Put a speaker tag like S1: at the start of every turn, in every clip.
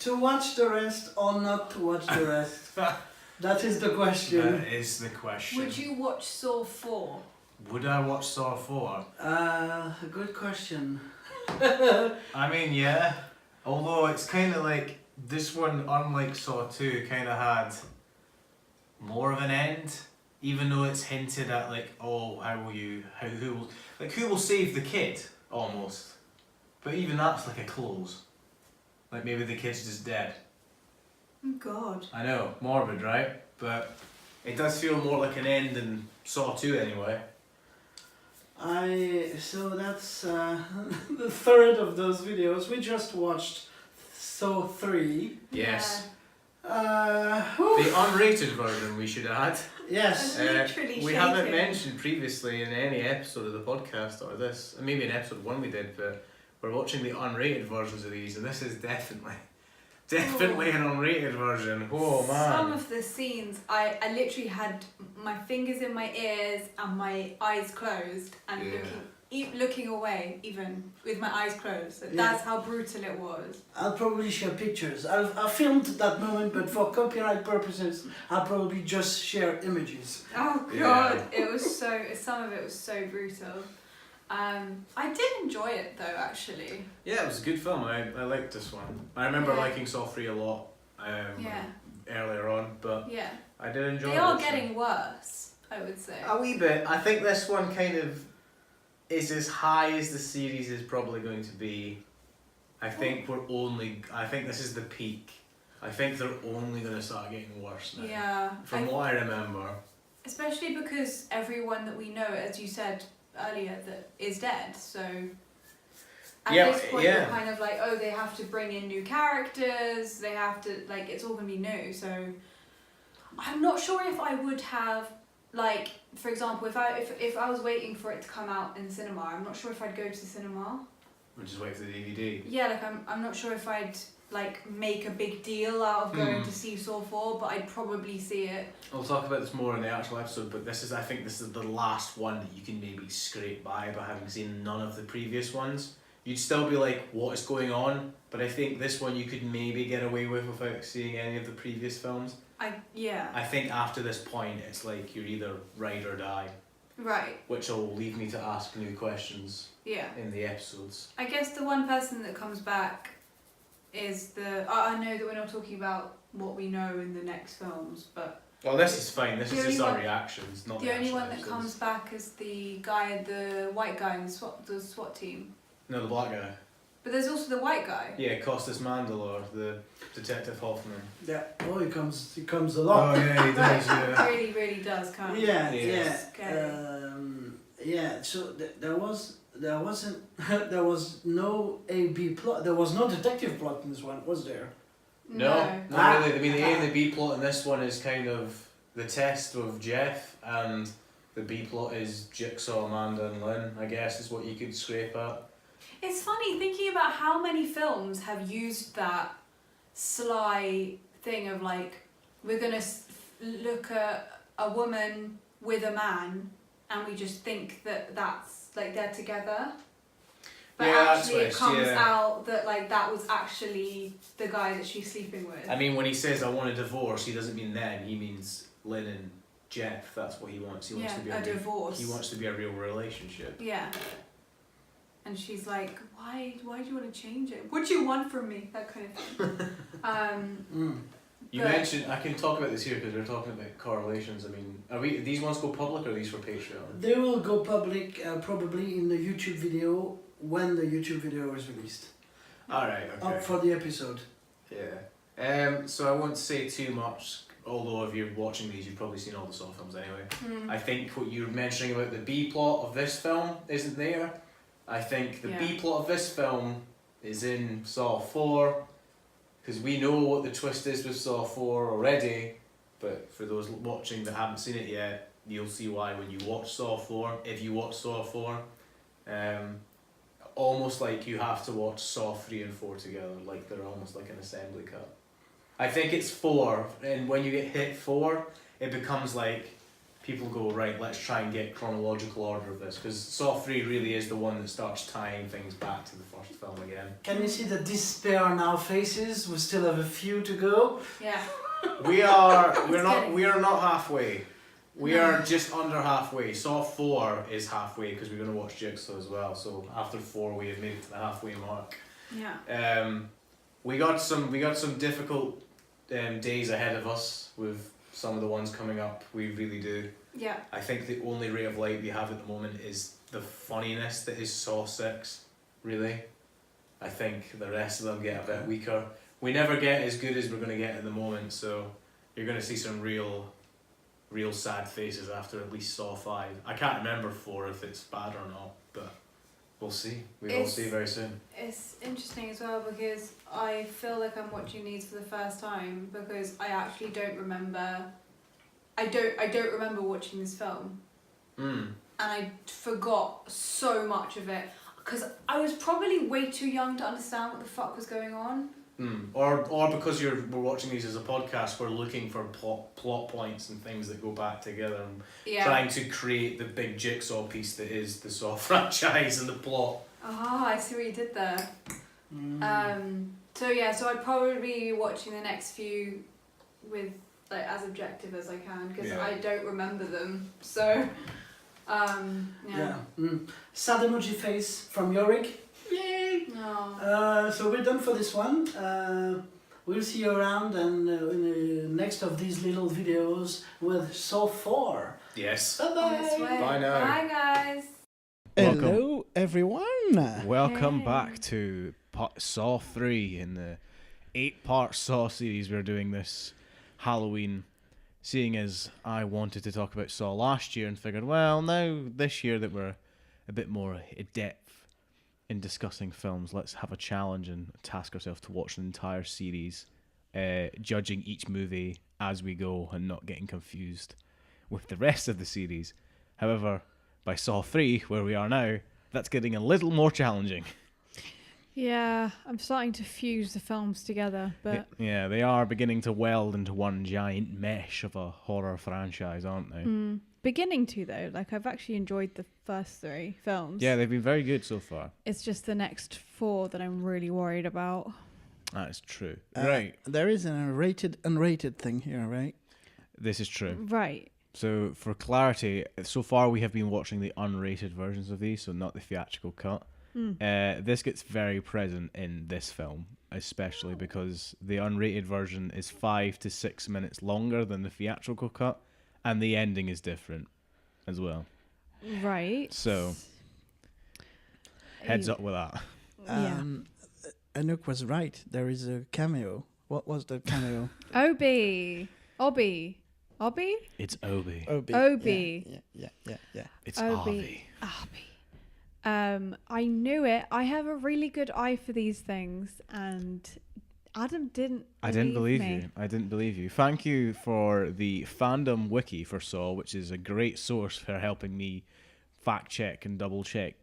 S1: To watch the rest or not to watch the rest? That is the question.
S2: That is the question.
S3: Would you watch Saw 4?
S2: Would I watch Saw 4?
S1: Good question.
S2: I mean, yeah. Although it's kind of like, this one, unlike Saw 2, kind of had more of an end. Even though it's hinted at like, oh, who will save the kid, almost. But even that's like a close. Like maybe the kid's just dead.
S3: Oh God.
S2: I know, morbid, right? But it does feel more like an end than Saw 2 anyway.
S1: So that's the third of those videos. We just watched Saw 3.
S2: Yes.
S1: The
S2: The unrated version, we should add.
S1: Yes.
S3: Literally
S2: We haven't
S3: shaking.
S2: mentioned previously in any episode of the podcast or this, maybe in episode 1 we did, but we're watching the unrated versions of these, and this is definitely an unrated version. Oh man.
S3: Some of the scenes, I literally had my fingers in my ears and my eyes closed and looking away, even with my eyes closed. That's how brutal it was.
S1: I'll probably share pictures. I filmed that moment, but for copyright purposes, I'll probably just share images.
S3: Oh God, it was some of it was so brutal. I did enjoy it though, actually.
S2: Yeah, it was a good film. I liked this one. I remember liking Saw 3 a lot earlier on, but I did enjoy it.
S3: They are getting worse, I would say.
S2: A wee bit. I think this one kind of is as high as the series is probably going to be. I think this is the peak. I think they're only going to start getting worse now.
S3: Yeah.
S2: From what I remember.
S3: Especially because everyone that we know, as you said earlier, that is dead. So at this point you're kind of like, oh, they have to bring in new characters. They have to, like, it's all going to be new. So I'm not sure if I would have, like, for example, if I was waiting for it to come out in cinema, I'm not sure if I'd go to cinema.
S2: We'll just wait for the DVD.
S3: Yeah, like I'm not sure if I'd like make a big deal out of going to see Saw 4, but I'd probably see it.
S2: I'll talk about this more in the actual episode, but I think this is the last one that you can maybe scrape by having seen none of the previous ones. You'd still be like, what is going on? But I think this one you could maybe get away with without seeing any of the previous films. I think after this point it's like you're either ride or die.
S3: Right.
S2: Which will leave me to ask new questions in the episodes.
S3: I guess the one person that comes back is I know that we're not talking about what we know in the next films, but...
S2: Well, this is fine. This is just our reactions, not
S3: the only one that comes back is the white guy in the SWAT team.
S2: No, the black guy.
S3: But there's also the white guy.
S2: Yeah, Costas Mandylor, the Detective Hoffman.
S1: Yeah. Oh, he comes a lot.
S2: Oh yeah, he does. Yeah.
S3: Really, really does come.
S1: So there was no A-B plot. There was no detective plot in this one, was there?
S2: No, not really. I mean, the A and the B plot in this one is kind of the test of Jeff, and the B plot is Jigsaw, Amanda, and Lynn. I guess is what you could scrape at.
S3: It's funny thinking about how many films have used that sly thing of like, we're gonna look at a woman with a man and we just think that that's like they're together. But actually it comes out that like that was actually the guy that she's sleeping with.
S2: I mean, when he says I want a divorce, he doesn't mean them, he means Lynn and Jeff. That's what he wants. He wants to be a divorce. He wants to be a real relationship.
S3: Yeah. And she's like, why do you want to change it? What do you want from me? That kind of thing.
S2: You mentioned, I can talk about this here because we're talking about correlations. I mean, these ones go public or are these for Patreon?
S1: They will go public probably in the YouTube video when the YouTube video is released.
S2: Alright, okay.
S1: Up for the episode.
S2: Yeah. So I won't say too much, although if you're watching these, you've probably seen all the Saw films anyway. I think what you're mentioning about the B plot of this film isn't there. I think the B plot of this film is in Saw 4, because we know what the twist is with Saw 4 already, but for those watching that haven't seen it yet, you'll see why when you watch Saw 4, if you watch Saw 4. Almost like you have to watch Saw 3 and 4 together, like they're almost like an assembly cut. I think it's 4, and when you get hit 4, it becomes like people go, right, let's try and get chronological order of this, because Saw 3 really is the one that starts tying things back to the first film again.
S1: Can you see the despair on our faces? We still have a few to go.
S3: Yeah.
S2: We are not halfway. We are just under halfway. Saw 4 is halfway because we're going to watch Jigsaw as well. So after 4 we have made it to the halfway mark.
S3: Yeah.
S2: We got some difficult days ahead of us with some of the ones coming up. We really do.
S3: Yeah.
S2: I think the only ray of light we have at the moment is the funniness that is Saw 6, really. I think the rest of them get a bit weaker. We never get as good as we're going to get at the moment, so you're going to see some real sad faces after at least Saw 5. I can't remember 4 if it's bad or not, but we'll see. We'll see very soon.
S3: It's interesting as well because I feel like I'm watching these for the first time because I actually don't remember. I don't remember watching this film. And I forgot so much of it because I was probably way too young to understand what the fuck was going on.
S2: Or because we're watching these as a podcast, we're looking for plot points and things that go back together and trying to create the big jigsaw piece that is the Saw franchise and the plot.
S3: Ah, I see what you did there. So I'd probably be watching the next few with like as objective as I can because I don't remember them. So,
S1: Sad emoji face from Yorick. Yay!
S3: No.
S1: So we're done for this one. We'll see you around and in the next of these little videos with Saw 4.
S2: Yes.
S1: Bye-bye.
S2: Bye now.
S3: Bye guys.
S4: Hello, everyone.
S5: Welcome
S3: Hey.
S5: back to Saw 3 in the 8-part Saw series we're doing this Halloween. Seeing as I wanted to talk about Saw last year and figured, well, now this year that we're a bit more adept in discussing films, let's have a challenge and task ourselves to watch an entire series, judging each movie as we go and not getting confused with the rest of the series. However, by Saw 3, where we are now, that's getting a little more challenging.
S6: Yeah, I'm starting to fuse the films together, but
S5: Yeah, they are beginning to weld into one giant mesh of a horror franchise, aren't they?
S6: beginning to though. Like I've actually enjoyed the first 3 films.
S5: Yeah, they've been very good so far.
S6: It's just the next 4 that I'm really worried about.
S5: That is true. Right.
S4: There is a rated, unrated thing here, right?
S5: This is true.
S6: Right.
S5: So, for clarity, so far we have been watching the unrated versions of these, so not the theatrical cut. This gets very present in this film, especially because the unrated version is 5 to 6 minutes longer than the theatrical cut, and the ending is different as well.
S6: Right.
S5: So, heads up with that.
S4: Anouk was right. There is a cameo. What was the cameo?
S6: Obby.
S5: It's Obi.
S6: Obi.
S4: Yeah.
S5: It's
S6: Obi.
S5: Obi.
S6: I knew it. I have a really good eye for these things, and Adam didn't.
S5: I didn't believe
S6: me.
S5: you. I didn't believe you. Thank you for the fandom wiki for Saw, which is a great source for helping me fact check and double check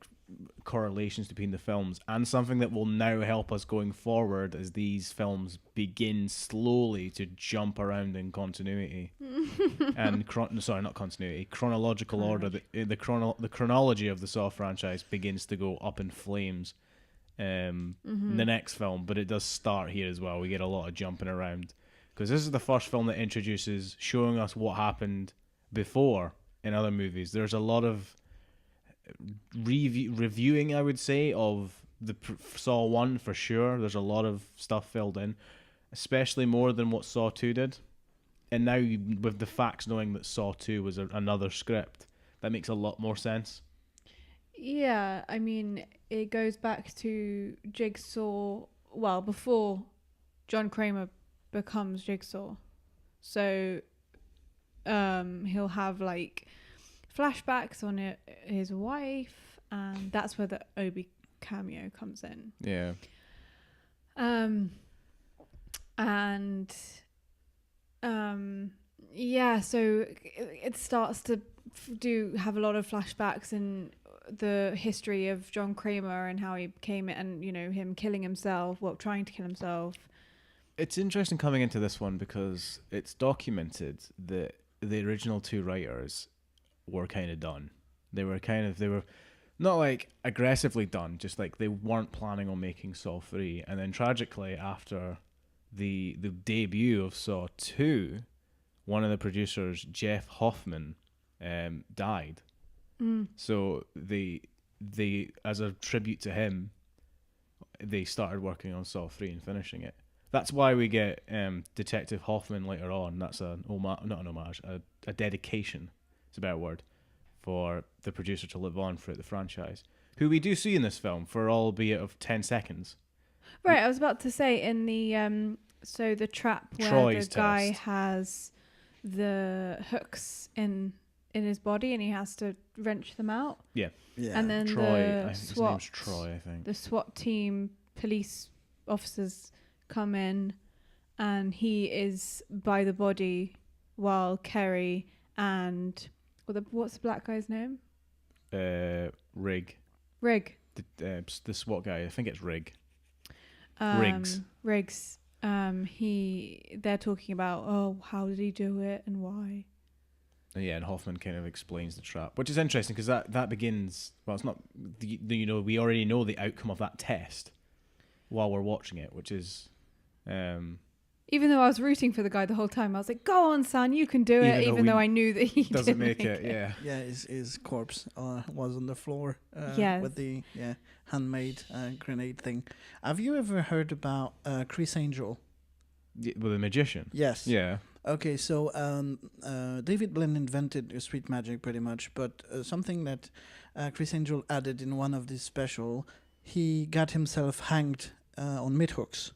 S5: correlations between the films, and something that will now help us going forward as these films begin slowly to jump around in continuity and chronological order. The chronology of the Saw franchise begins to go up in flames in the next film, but it does start here as well. We get a lot of jumping around because this is the first film that introduces showing us what happened before in other movies. There's a lot of reviewing, I would say, of the Saw 1 for sure. There's a lot of stuff filled in, especially more than what Saw 2 did. And now with the facts knowing that Saw 2 was another script, that makes a lot more sense.
S6: Yeah, I mean, it goes back to Jigsaw, well, before John Kramer becomes Jigsaw. So he'll have like flashbacks on his wife, and that's where the Obi cameo comes in.
S5: Yeah.
S6: So it starts to have a lot of flashbacks in the history of John Kramer and how he became it, and him killing himself, trying to kill himself.
S5: It's interesting coming into this one because it's documented that the original 2 writers were kind of done. They were not like aggressively done, just like they weren't planning on making Saw 3. And then tragically, after the debut of Saw 2, one of the producers, Jeff Hoffman, died. So they as a tribute to him, they started working on Saw 3 and finishing it. That's why we get Detective Hoffman later on. That's not an homage, a dedication. It's a better word for the producer to live on throughout the franchise, who we do see in this film for albeit of 10 seconds.
S6: Right, I was about to say in the so the trap where
S5: Troy's
S6: the guy
S5: test.
S6: has the hooks in his body and he has to wrench them out.
S5: Yeah.
S6: And then
S5: Troy,
S6: the
S5: his
S6: SWAT,
S5: name's Troy, I think.
S6: the SWAT team, police officers come in, and he is by the body while Kerry and what's the black guy's name?
S5: Rig.
S6: Rig.
S5: The SWAT guy, I think it's Rig.
S6: Riggs. They're talking about, how did he do it and why?
S5: Yeah, and Hoffman kind of explains the trap, which is interesting because that begins. Well, it's not. We already know the outcome of that test while we're watching it, which is.
S6: Even though I was rooting for the guy the whole time, I was like, "Go on, son, you can do it." Even though I knew that he
S5: doesn't
S6: didn't
S5: make it. Yeah.
S4: Yeah, his corpse was on the floor
S6: Yes.
S4: with the handmade grenade thing. Have you ever heard about Chris Angel?
S5: With a magician.
S4: Yes.
S5: Yeah.
S4: Okay, so David Blaine invented street magic pretty much, but something that Chris Angel added in one of these special, he got himself hanged on meat hooks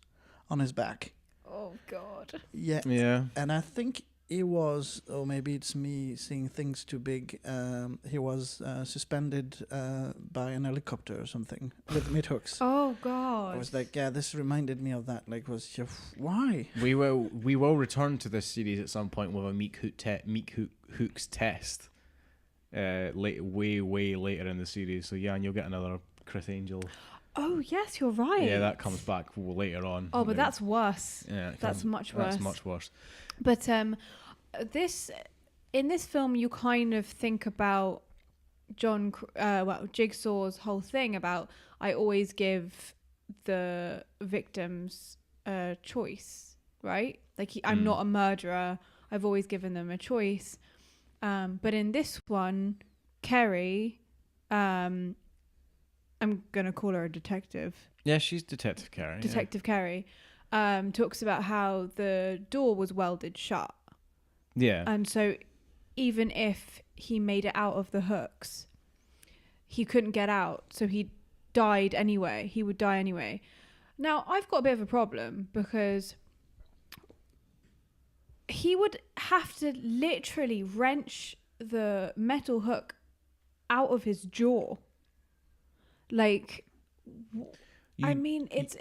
S4: on his back.
S6: Oh God.
S4: Yeah.
S5: Yeah.
S4: And I think he was, or maybe it's me seeing things too big, he was suspended by an helicopter or something with meat hooks.
S6: Oh God.
S4: I was like, yeah, this reminded me of that. Like, why?
S5: We will return to this series at some point with a meat hooks test. Way later in the series. So Yann, you'll get another Chris Angel.
S6: Oh yes, you're right.
S5: Yeah, that comes back later on.
S6: Oh, but that's worse.
S5: Yeah,
S6: That's much worse.
S5: That's much worse.
S6: But in this film, you kind of think about Jigsaw's whole thing about I always give the victims a choice, right? Like I'm not a murderer. I've always given them a choice. But in this one, Kerry, I'm gonna call her a detective.
S5: Yeah, she's Detective Kerry.
S6: Detective Kerry talks about how the door was welded shut.
S5: Yeah.
S6: And so even if he made it out of the hooks, he couldn't get out. So he died anyway. He would die anyway. Now, I've got a bit of a problem because he would have to literally wrench the metal hook out of his jaw. Like, I mean, it's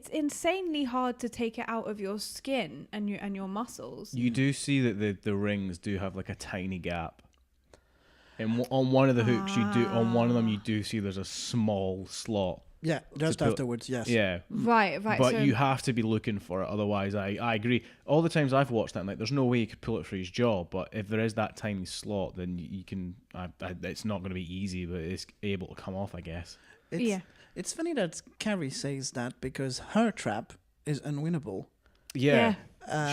S6: insanely hard to take it out of your skin and your muscles.
S5: You do see that the rings do have like a tiny gap. And on one of the hooks, on one of them you do see there's a small slot.
S4: Yeah, just afterwards, yes.
S5: Yeah.
S6: Right.
S5: But so you have to be looking for it, otherwise I agree. All the times I've watched that, I'm like, there's no way you could pull it through his jaw, but if there is that tiny slot, then you can, it's not going to be easy, but it's able to come off, I guess.
S4: It's funny that Carrie says that because her trap is unwinnable.
S5: Yeah.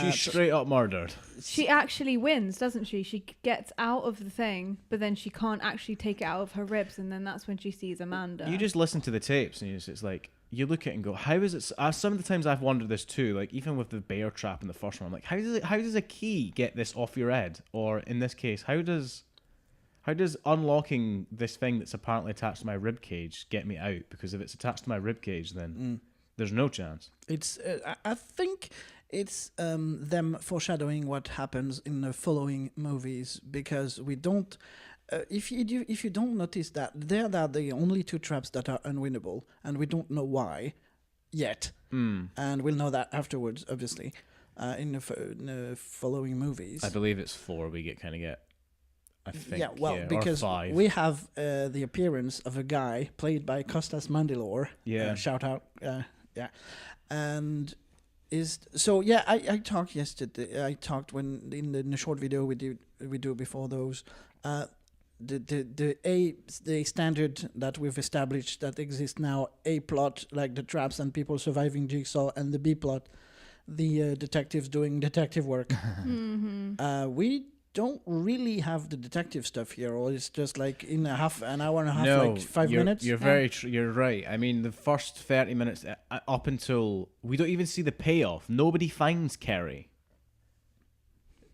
S5: She's straight up murdered.
S6: She actually wins, doesn't she? She gets out of the thing, but then she can't actually take it out of her ribs, and then that's when she sees Amanda.
S5: You just listen to the tapes, and it's like, you look at it and go, how is it? Some of the times I've wondered this too, like even with the bear trap in the first one, I'm like, how does a key get this off your head? Or in this case, how does unlocking this thing that's apparently attached to my rib cage get me out? Because if it's attached to my rib cage, then there's no chance.
S4: It's I think it's them foreshadowing what happens in the following movies, because we don't. If you don't notice that they're the only two traps that are unwinnable, and we don't know why yet, and we'll know that afterwards, obviously, in the following movies.
S5: I believe it's 4. We get. I think.
S4: Yeah, well, because
S5: or 5.
S4: we have the appearance of a guy played by Costas Mandylor.
S5: Yeah.
S4: Shout out. Yeah, and. I talked yesterday. I talked when in the short video we do before those the standard that we've established that exists now, A plot, like the traps and people surviving Jigsaw, and the B plot, the detectives doing detective work. We don't really have the detective stuff here, or it's just like in an hour and a half, like 5 minutes.
S5: You're right. I mean, the first 30 minutes up until we don't even see the payoff. Nobody finds Kerry.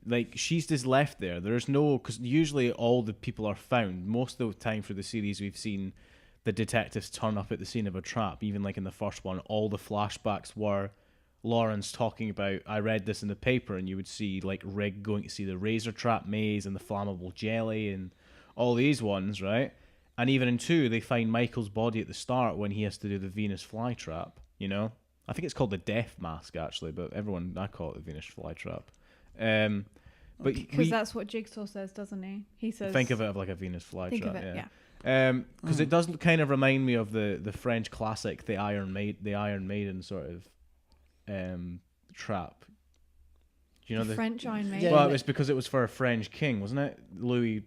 S5: Like, she's just left there. There's no, because usually all the people are found. Most of the time for the series, we've seen the detectives turn up at the scene of a trap. Even like in the first one, all the flashbacks were Lawrence talking about, I read this in the paper, and you would see like Rig going to see the razor trap maze and the flammable jelly and all these ones, right? And even in 2, they find Michael's body at the start when he has to do the Venus flytrap, you know? I think it's called the Death Mask, actually, but I call it the Venus flytrap. But
S6: because that's what Jigsaw says, doesn't he? He says,
S5: think of it as like a Venus flytrap.
S6: Think of it,
S5: yeah. Because it does kind of remind me of the French classic, the Iron Maiden sort of trap. Do you know the
S6: French Iron Maiden?
S5: Well, it was because it was for a French king, wasn't it? Louis,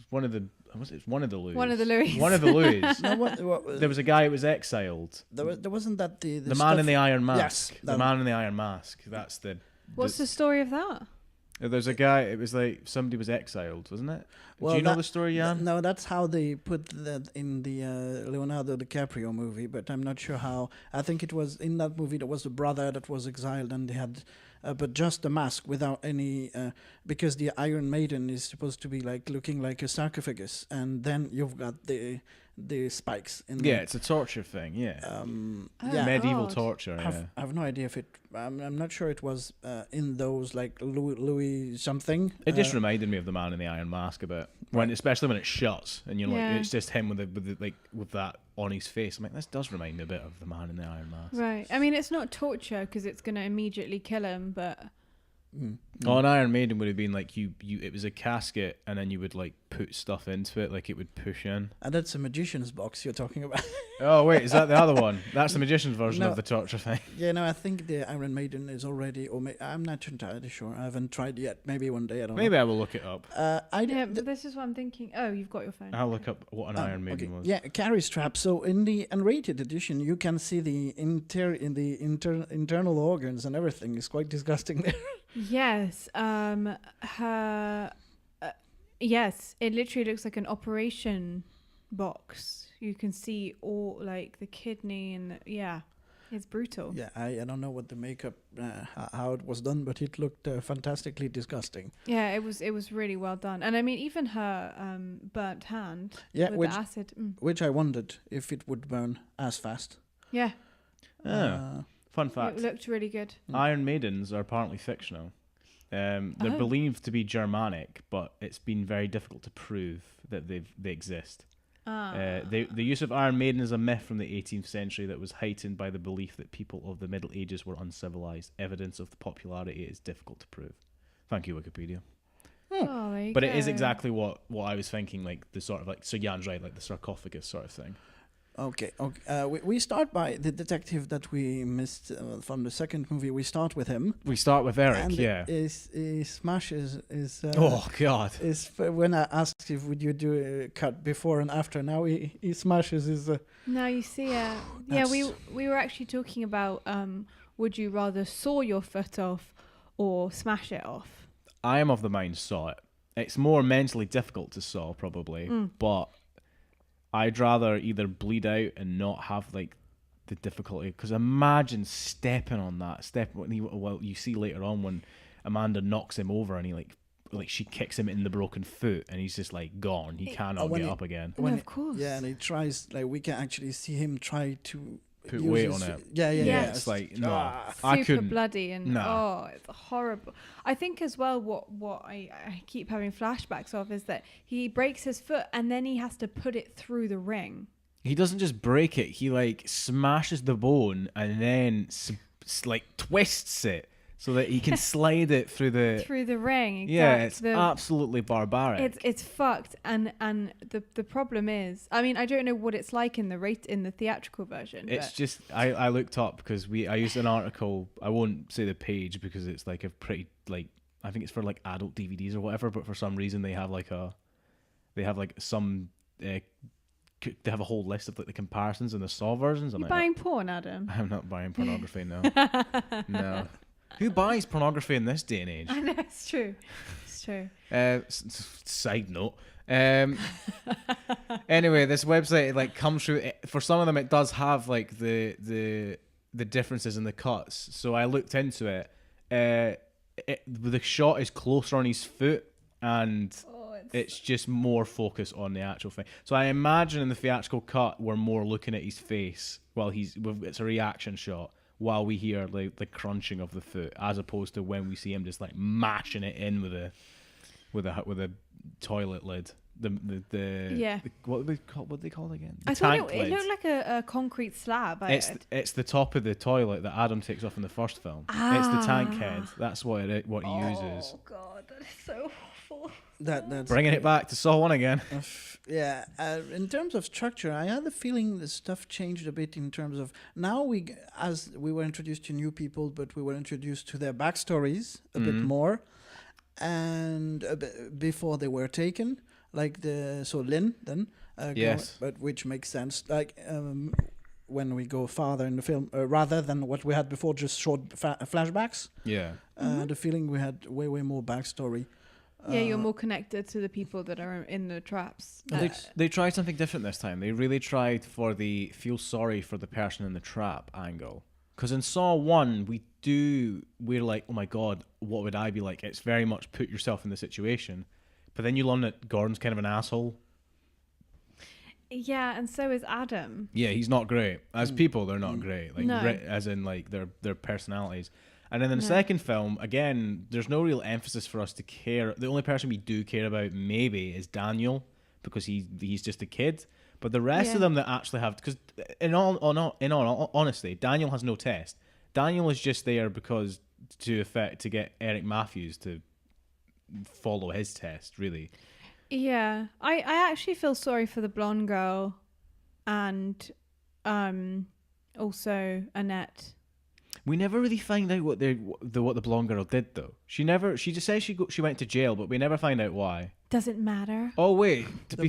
S5: one of the Louis. One of the Louis.
S4: No, what
S5: There was a guy who was exiled.
S4: there wasn't that the
S5: Man in the Iron Mask.
S4: Yes,
S5: The Man in the Iron Mask. That's the.
S6: What's the story of that?
S5: There's a guy. It was like somebody was exiled, wasn't it?
S4: Well,
S5: do you know the story, Yann?
S4: No, that's how they put that in the Leonardo DiCaprio movie, but I'm not sure how. I think it was in that movie there was a brother that was exiled, and they had, but just a mask without any, because the Iron Maiden is supposed to be like looking like a sarcophagus, and then you've got the spikes in
S5: Yeah,
S4: there.
S5: it's a torture thing. Yeah.
S4: Yeah.
S5: Medieval
S6: God.
S5: torture. Yeah.
S4: I have no idea if it. I'm not sure it was in those like Louis something.
S5: It just reminded me of the Man in the Iron Mask a bit, especially when it shuts and you're
S6: Yeah.
S5: like, it's just him with that on his face. I'm like, this does remind me a bit of the Man in the Iron Mask.
S6: Right. I mean, it's not torture because it's going to immediately kill him, but
S5: Oh, an Iron Maiden would have been like you. It was a casket, and then you would like put stuff into it, like it would push in.
S4: And that's a magician's box you're talking about.
S5: Oh wait, is that the other one? That's the magician's version
S4: No.
S5: of the torture thing.
S4: Yeah, no, I think the Iron Maiden is already, I'm not entirely sure. I haven't tried yet. Maybe one day, I don't know.
S5: Maybe I will look it up.
S6: yeah, but this is what I'm thinking. Oh, you've got your phone.
S5: I'll look up what an Iron Maiden was.
S4: Yeah, Carrie's trap. So in the unrated edition, you can see the internal organs and everything. It's quite disgusting there.
S6: Yes. Yes, it literally looks like an operation box. You can see all like the kidney and it's brutal.
S4: Yeah, I don't know what the makeup, how it was done, but it looked fantastically disgusting.
S6: Yeah, it was really well done. And I mean, even her burnt hand with the acid.
S4: Which I wondered if it would burn as fast.
S6: Yeah.
S5: Fun fact.
S6: It looked really good.
S5: Iron Maidens are apparently fictional. They're believed to be Germanic, but it's been very difficult to prove that they exist. The use of Iron Maiden is a myth from the 18th century that was heightened by the belief that people of the Middle Ages were uncivilized. Evidence of the popularity is difficult to prove. Thank you, Wikipedia.
S6: Oh, there you
S5: But
S6: go.
S5: it is exactly what I was thinking, like the sort of like, so Yann's right, like the sarcophagus sort of thing.
S4: Okay. We start by the detective that we missed from the second movie. We start with him.
S5: We start with Eric,
S4: and
S5: yeah.
S4: He smashes his.
S5: Oh God!
S4: When I asked if would you do a cut before and after, now he smashes his.
S6: Now you see, yeah, we were actually talking about would you rather saw your foot off or smash it off?
S5: I am of the mind saw it. It's more mentally difficult to saw probably, but I'd rather either bleed out and not have like the difficulty. Because imagine stepping on that you see later on when Amanda knocks him over and he like she kicks him in the broken foot and he's just like gone. He cannot get up again.
S6: No, of course.
S4: Yeah, and he tries. Like we can actually see him try to
S5: put weight on it.
S4: Yeah.
S5: It's like no, I
S6: super
S5: couldn't.
S6: bloody and
S5: No.
S6: it's horrible. I think as well what I keep having flashbacks of is that he breaks his foot and then he has to put it through the ring.
S5: He doesn't just break it. He like smashes the bone and then like twists it so that he can slide it through the
S6: ring. Exactly.
S5: Yeah, it's absolutely barbaric.
S6: It's fucked, and the problem is, I mean, I don't know what it's like in the theatrical version.
S5: It's just I looked up because I used an article. I won't say the page because it's like a pretty like I think it's for like adult DVDs or whatever. But for some reason they have like they have like some. They have a whole list of like the comparisons and the Saw versions.
S6: You buying porn, Adam?
S5: I'm not buying pornography. No, no. Who buys pornography in this day and age?
S6: I know, it's true. It's true.
S5: Side note. Anyway, this website like comes through. For some of them, it does have like the differences in the cuts. So I looked into it. The shot is closer on his foot, and it's just more focus on the actual thing. So I imagine in the theatrical cut, we're more looking at his face while it's a reaction shot while we hear like the crunching of the foot, as opposed to when we see him just like mashing it in with a toilet lid. What do they call it again?
S6: I thought it looked like a concrete slab.
S5: It's the top of the toilet that Adam takes off in the first film. It's the tank head. That's what he uses.
S6: Oh god, that is so awful.
S4: That's
S5: bringing it back to Saw 1 again.
S4: Yeah, in terms of structure, I had the feeling the stuff changed a bit in terms of now as we were introduced to new people, but we were introduced to their backstories a bit more, and before they were taken, like Lynn then,
S5: yes,
S4: but which makes sense. Like when we go farther in the film, rather than what we had before, just short flashbacks.
S5: Yeah,
S4: the feeling we had way more backstory.
S6: Yeah, you're more connected to the people that are in the traps.
S5: They tried something different this time. They really tried for the feel sorry for the person in the trap angle. Because in Saw 1, we're like, oh my god, what would I be like? It's very much put yourself in the situation. But then you learn that Gordon's kind of an asshole.
S6: Yeah, and so is Adam.
S5: Yeah, he's not great. As people, they're not great. Like,
S6: No.
S5: As in like their personalities. And then in the second film, again, there's no real emphasis for us to care. The only person we do care about maybe is Daniel, because he's just a kid. But the rest of them that actually have, because in all honesty, Daniel has no test. Daniel is just there because to get Eric Matthews to follow his test, really.
S6: Yeah, I actually feel sorry for the blonde girl, and also Annette.
S5: We never really find out what the blonde girl did though. She just says she went to jail, but we never find out why.
S6: Doesn't matter.
S5: Oh wait, to be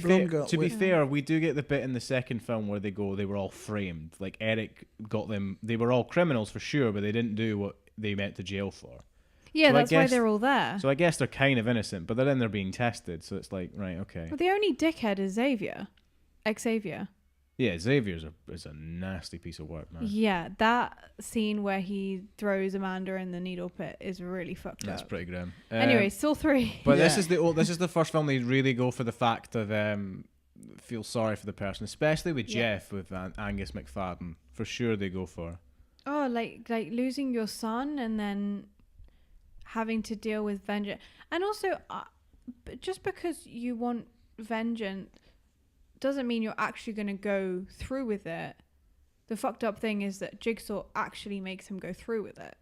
S5: fair, we do get the bit in the second film where they were all framed. Like Eric got them. They were all criminals for sure, but they didn't do what they went to jail for.
S6: Yeah,
S5: so
S6: that's why they're all there.
S5: So I guess they're kind of innocent, but then they're being tested. So it's like, right, okay.
S6: Well, the only dickhead is Xavier.
S5: Yeah, Xavier's is a nasty piece of work, man.
S6: Yeah, that scene where he throws Amanda in the needle pit is really fucked up.
S5: That's pretty grim.
S6: Anyway, Saw 3.
S5: But this is the first film they really go for the fact of feel sorry for the person, especially with Jeff, with Angus McFadden. For sure, they go for.
S6: Oh, like losing your son and then having to deal with vengeance, and also just because you want vengeance doesn't mean you're actually going to go through with it. The fucked up thing is that Jigsaw actually makes him go through with it.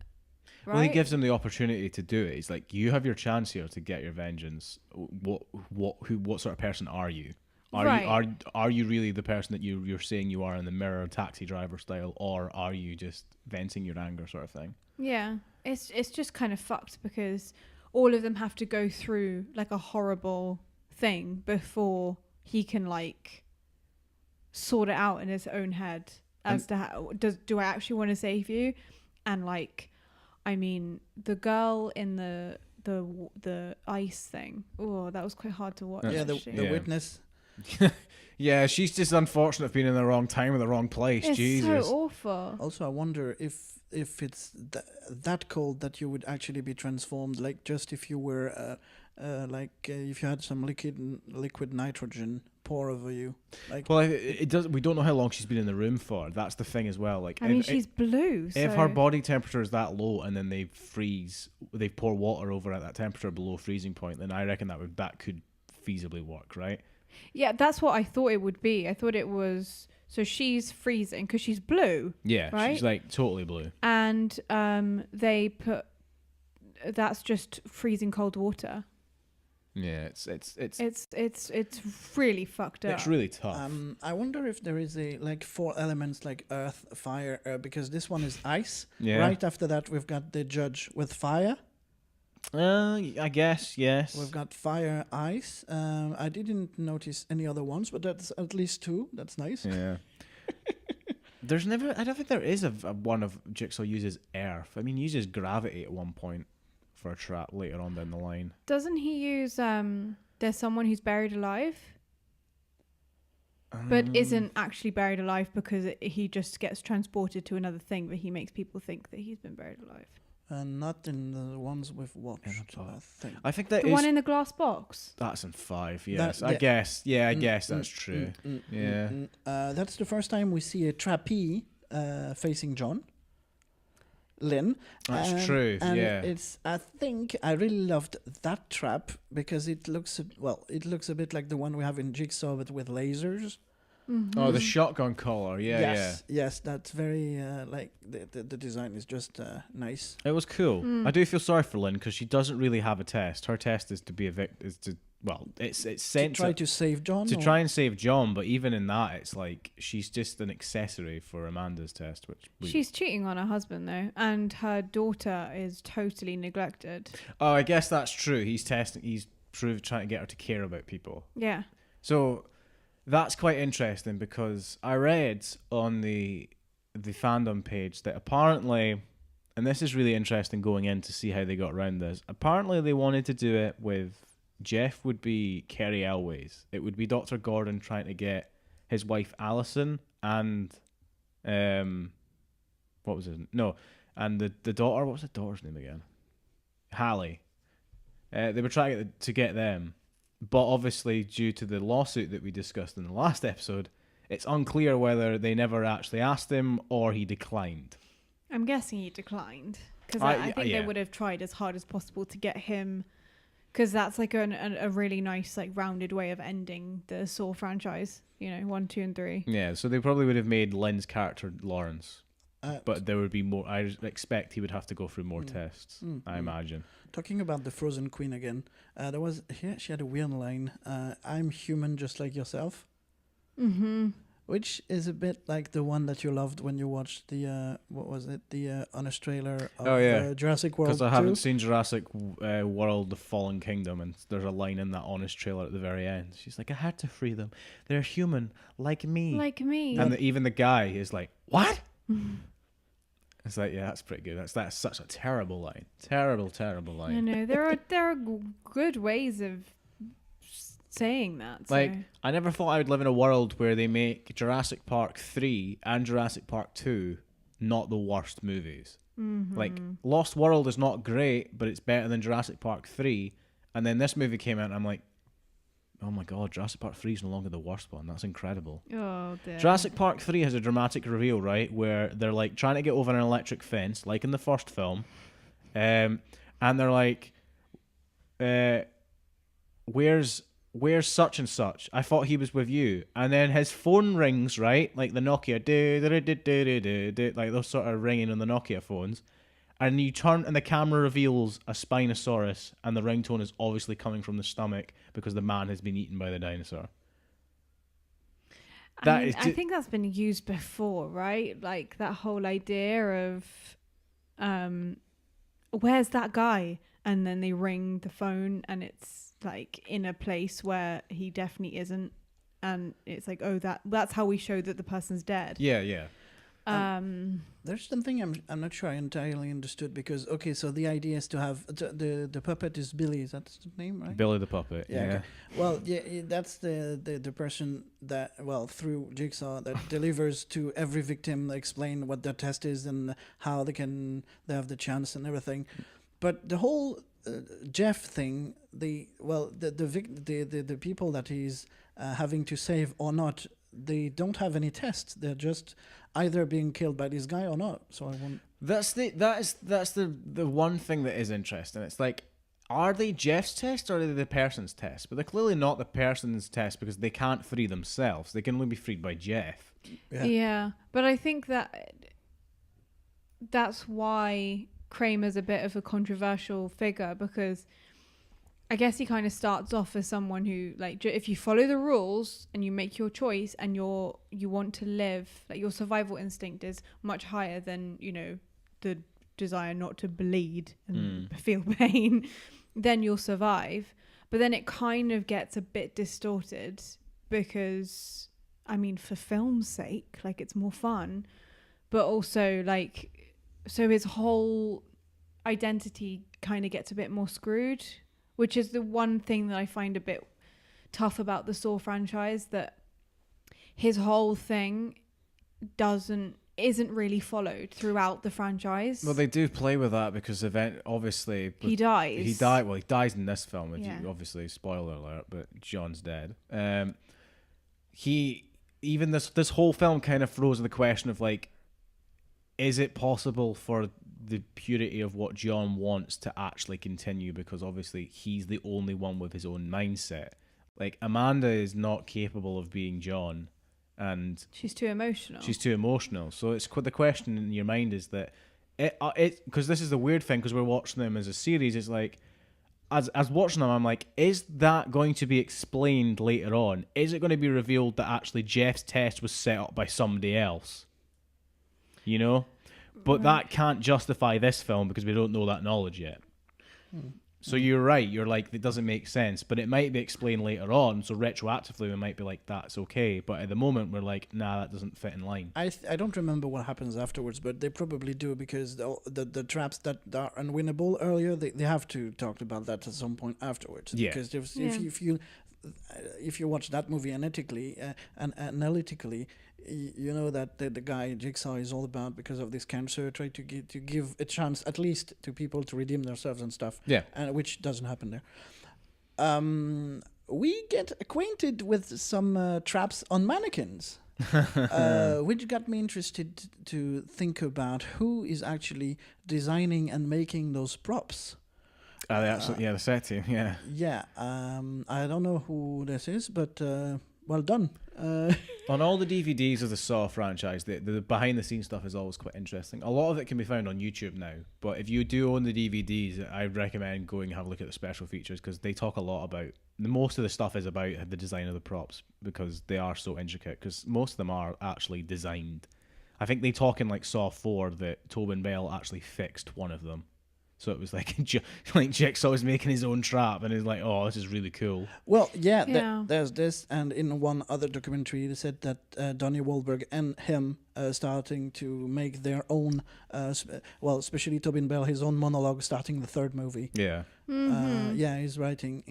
S6: Right?
S5: Well, he gives him the opportunity to do it. He's like, you have your chance here to get your vengeance. What sort of person are you? Are you really the person that you're saying you are in the mirror taxi driver style, or are you just venting your anger sort of thing?
S6: Yeah, it's just kind of fucked because all of them have to go through like a horrible thing before he can like sort it out in his own head as to how do I actually want to save you. And like, I mean, the girl in the ice thing, oh, that was quite hard to watch.
S4: Yeah, the witness.
S5: Yeah, she's just unfortunate for being in the wrong time in the wrong place.
S6: It's
S5: Jesus.
S6: So awful.
S4: Also, I wonder if it's that cold that you would actually be transformed. Like just if you were if you had some liquid nitrogen pour over you. Like, well,
S5: it does. We don't know how long she's been in the room for. That's the thing as well. Like,
S6: I mean, she's blue.
S5: If her body temperature is that low, and then they pour water over at that temperature below freezing point, then I reckon that could feasibly work, right?
S6: Yeah, that's what I thought it would be. I thought it was so she's freezing because she's blue.
S5: Yeah,
S6: right?
S5: She's like totally blue.
S6: And they put that's just freezing cold water.
S5: Yeah, it's
S6: really fucked up.
S5: It's really tough.
S4: I wonder if there is like 4 elements like earth, fire, because this one is ice.
S5: Yeah.
S4: Right after that, we've got the judge with fire.
S5: I guess, yes.
S4: We've got fire, ice. I didn't notice any other ones, but that's at least 2. That's nice.
S5: Yeah. There's never. I don't think there is a one of Jigsaw uses earth. I mean, he uses gravity at one point for a trap later on down the line.
S6: Doesn't he use there's someone who's buried alive, but isn't actually buried alive because he just gets transported to another thing, but he makes people think that he's been buried alive.
S4: Not in the ones we've watched, I think.
S5: I think that
S6: The
S5: is
S6: one in the glass box.
S5: that's in 5. Yes,
S4: That-
S5: I
S4: yeah.
S5: guess. Yeah, I guess that's true. Yeah.
S4: That's the first time we see a trappee facing John. Lynn.
S5: That's true.
S4: And
S5: Yeah.
S4: I think I really loved that trap because it looks a bit like the one we have in Jigsaw, but with lasers.
S6: Mm-hmm.
S5: Oh, the shotgun collar. Yeah,
S4: Yes, that's very like the design is just nice.
S5: yeah. It was cool. I do feel sorry for Lynn because she doesn't really have a test. Her test is to be it's sent
S4: To try to save John.
S5: to
S4: or-
S5: try and save John, but even in that, it's like she's just an accessory for Amanda's test,
S6: She's cheating on her husband though, and her daughter is totally neglected.
S5: Oh, I guess that's true. He's trying to get her to care about people.
S6: Yeah.
S5: So that's quite interesting because I read on the fandom page that apparently, and this is really interesting going in to see how they got around this. Apparently, they wanted to do it with Jeff would be Kerry Elways. It would be Dr. Gordon trying to get his wife Alison and what was his no, and the daughter. What was the daughter's name again? Hallie. They were trying to get them, but obviously due to the lawsuit that we discussed in the last episode, it's unclear whether they never actually asked him or he declined.
S6: I'm guessing he declined because I think
S5: yeah.
S6: they would have tried as hard as possible to get him, because that's like a really nice like rounded way of ending the Saw franchise. 1, 2, and 3.
S5: Yeah, so they probably would have made Lynn's character Lawrence,
S4: Uh,
S5: but there would be more. I expect he would have to go through more tests. I imagine.
S4: Talking about the Frozen Queen again, she had a weird line. I'm human just like yourself.
S6: Mm-hmm.
S4: Which is a bit like the one that you loved when you watched the the honest trailer of Jurassic World.
S5: Because I
S4: 2.
S5: haven't seen Jurassic World: The Fallen Kingdom, and there's a line in that honest trailer at the very end. She's like, "I had to free them. They're human, like me."
S6: Like me.
S5: And even the guy is like, "What?" It's like, yeah, that's pretty good. That's such a terrible line. Terrible line.
S6: I know there are good ways of saying that. So.
S5: Like, I never thought I would live in a world where they make Jurassic Park 3 and Jurassic Park 2 not the worst movies.
S6: Mm-hmm.
S5: Like, Lost World is not great, but it's better than Jurassic Park 3. And then this movie came out, and I'm like, oh my god, Jurassic Park 3 is no longer the worst one. That's incredible.
S6: Oh dear.
S5: Jurassic Park 3 has a dramatic reveal, right, where they're like trying to get over an electric fence, like in the first film, and they're like, where's such and such? I thought he was with you. And then his phone rings, right, like the Nokia, like those sort of ringing on the Nokia phones, and you turn and the camera reveals a Spinosaurus, and the ringtone is obviously coming from the stomach because the man has been eaten by the dinosaur.
S6: I think that's been used before, right? Like that whole idea of, where's that guy? And then they ring the phone, and it's like in a place where he definitely isn't, and it's like, oh, that's how we show that the person's dead.
S5: Yeah.
S4: There's something I'm not sure I entirely understood because so the idea is to have the puppet is Billy, is that the name, right?
S5: Billy the puppet. Yeah.
S4: Okay. Well, that's the person that through Jigsaw that delivers to every victim, explain what their test is and how they have the chance and everything. But the whole Jeff thing, the people that he's having to save or not, they don't have any tests. They're just either being killed by this guy or not. So I want.
S5: That's the one thing that is interesting. It's like, are they Jeff's test or are they the person's test? But they're clearly not the person's test because they can't free themselves. They can only be freed by Jeff.
S6: Yeah, but I think that's why Kramer's a bit of a controversial figure, because I guess he kind of starts off as someone who, like, if you follow the rules and you make your choice and you want to live, like, your survival instinct is much higher than, the desire not to bleed and feel pain, then you'll survive. But then it kind of gets a bit distorted because, I mean, for film's sake, like, it's more fun, but also, like, so his whole identity kind of gets a bit more screwed, which is the one thing that I find a bit tough about the Saw franchise, that his whole thing isn't really followed throughout the franchise.
S5: Well, they do play with that because obviously
S6: he dies.
S5: He dies in this film. Obviously, spoiler alert, but John's dead. This whole film kind of throws in the question of, like, is it possible for the purity of what John wants to actually continue? Because obviously he's the only one with his own mindset. Like, Amanda is not capable of being John, and
S6: she's too emotional.
S5: So it's the question in your mind is that it because this is the weird thing, because we're watching them as a series. It's like, as watching them, I'm like, is that going to be explained later on? Is it going to be revealed that actually Jeff's test was set up by somebody else? You know? But that can't justify this film because we don't know that knowledge yet. So you're right. You're like, it doesn't make sense, but it might be explained later on. So retroactively, we might be like, that's okay. But at the moment, we're like, nah, that doesn't fit in line.
S4: I don't remember what happens afterwards, but they probably do, because the traps that are unwinnable earlier, they have to talk about that at some point afterwards.
S5: Yeah.
S4: Because if you watch that movie analytically, you know that the guy Jigsaw is all about, because of this cancer, try to give a chance at least to people to redeem themselves and stuff.
S5: Yeah.
S4: Which doesn't happen there. We get acquainted with some traps on mannequins, which got me interested to think about who is actually designing and making those props.
S5: The set team, yeah.
S4: Yeah, I don't know who this is, but well done.
S5: On all the DVDs of the Saw franchise, the behind-the-scenes stuff is always quite interesting. A lot of it can be found on YouTube now, but if you do own the DVDs, I'd recommend going and have a look at the special features, because they talk a lot about... Most of the stuff is about the design of the props, because they are so intricate, because most of them are actually designed. I think they talk in, like, Saw 4 that Tobin Bell actually fixed one of them. So it was like Jigsaw was making his own trap, and he's like, "Oh, this is really cool."
S4: Well, there's this, and in one other documentary, they said that Donnie Wahlberg and him starting to make their own, especially Tobin Bell, his own monologue starting the third movie.
S5: Yeah,
S4: he's writing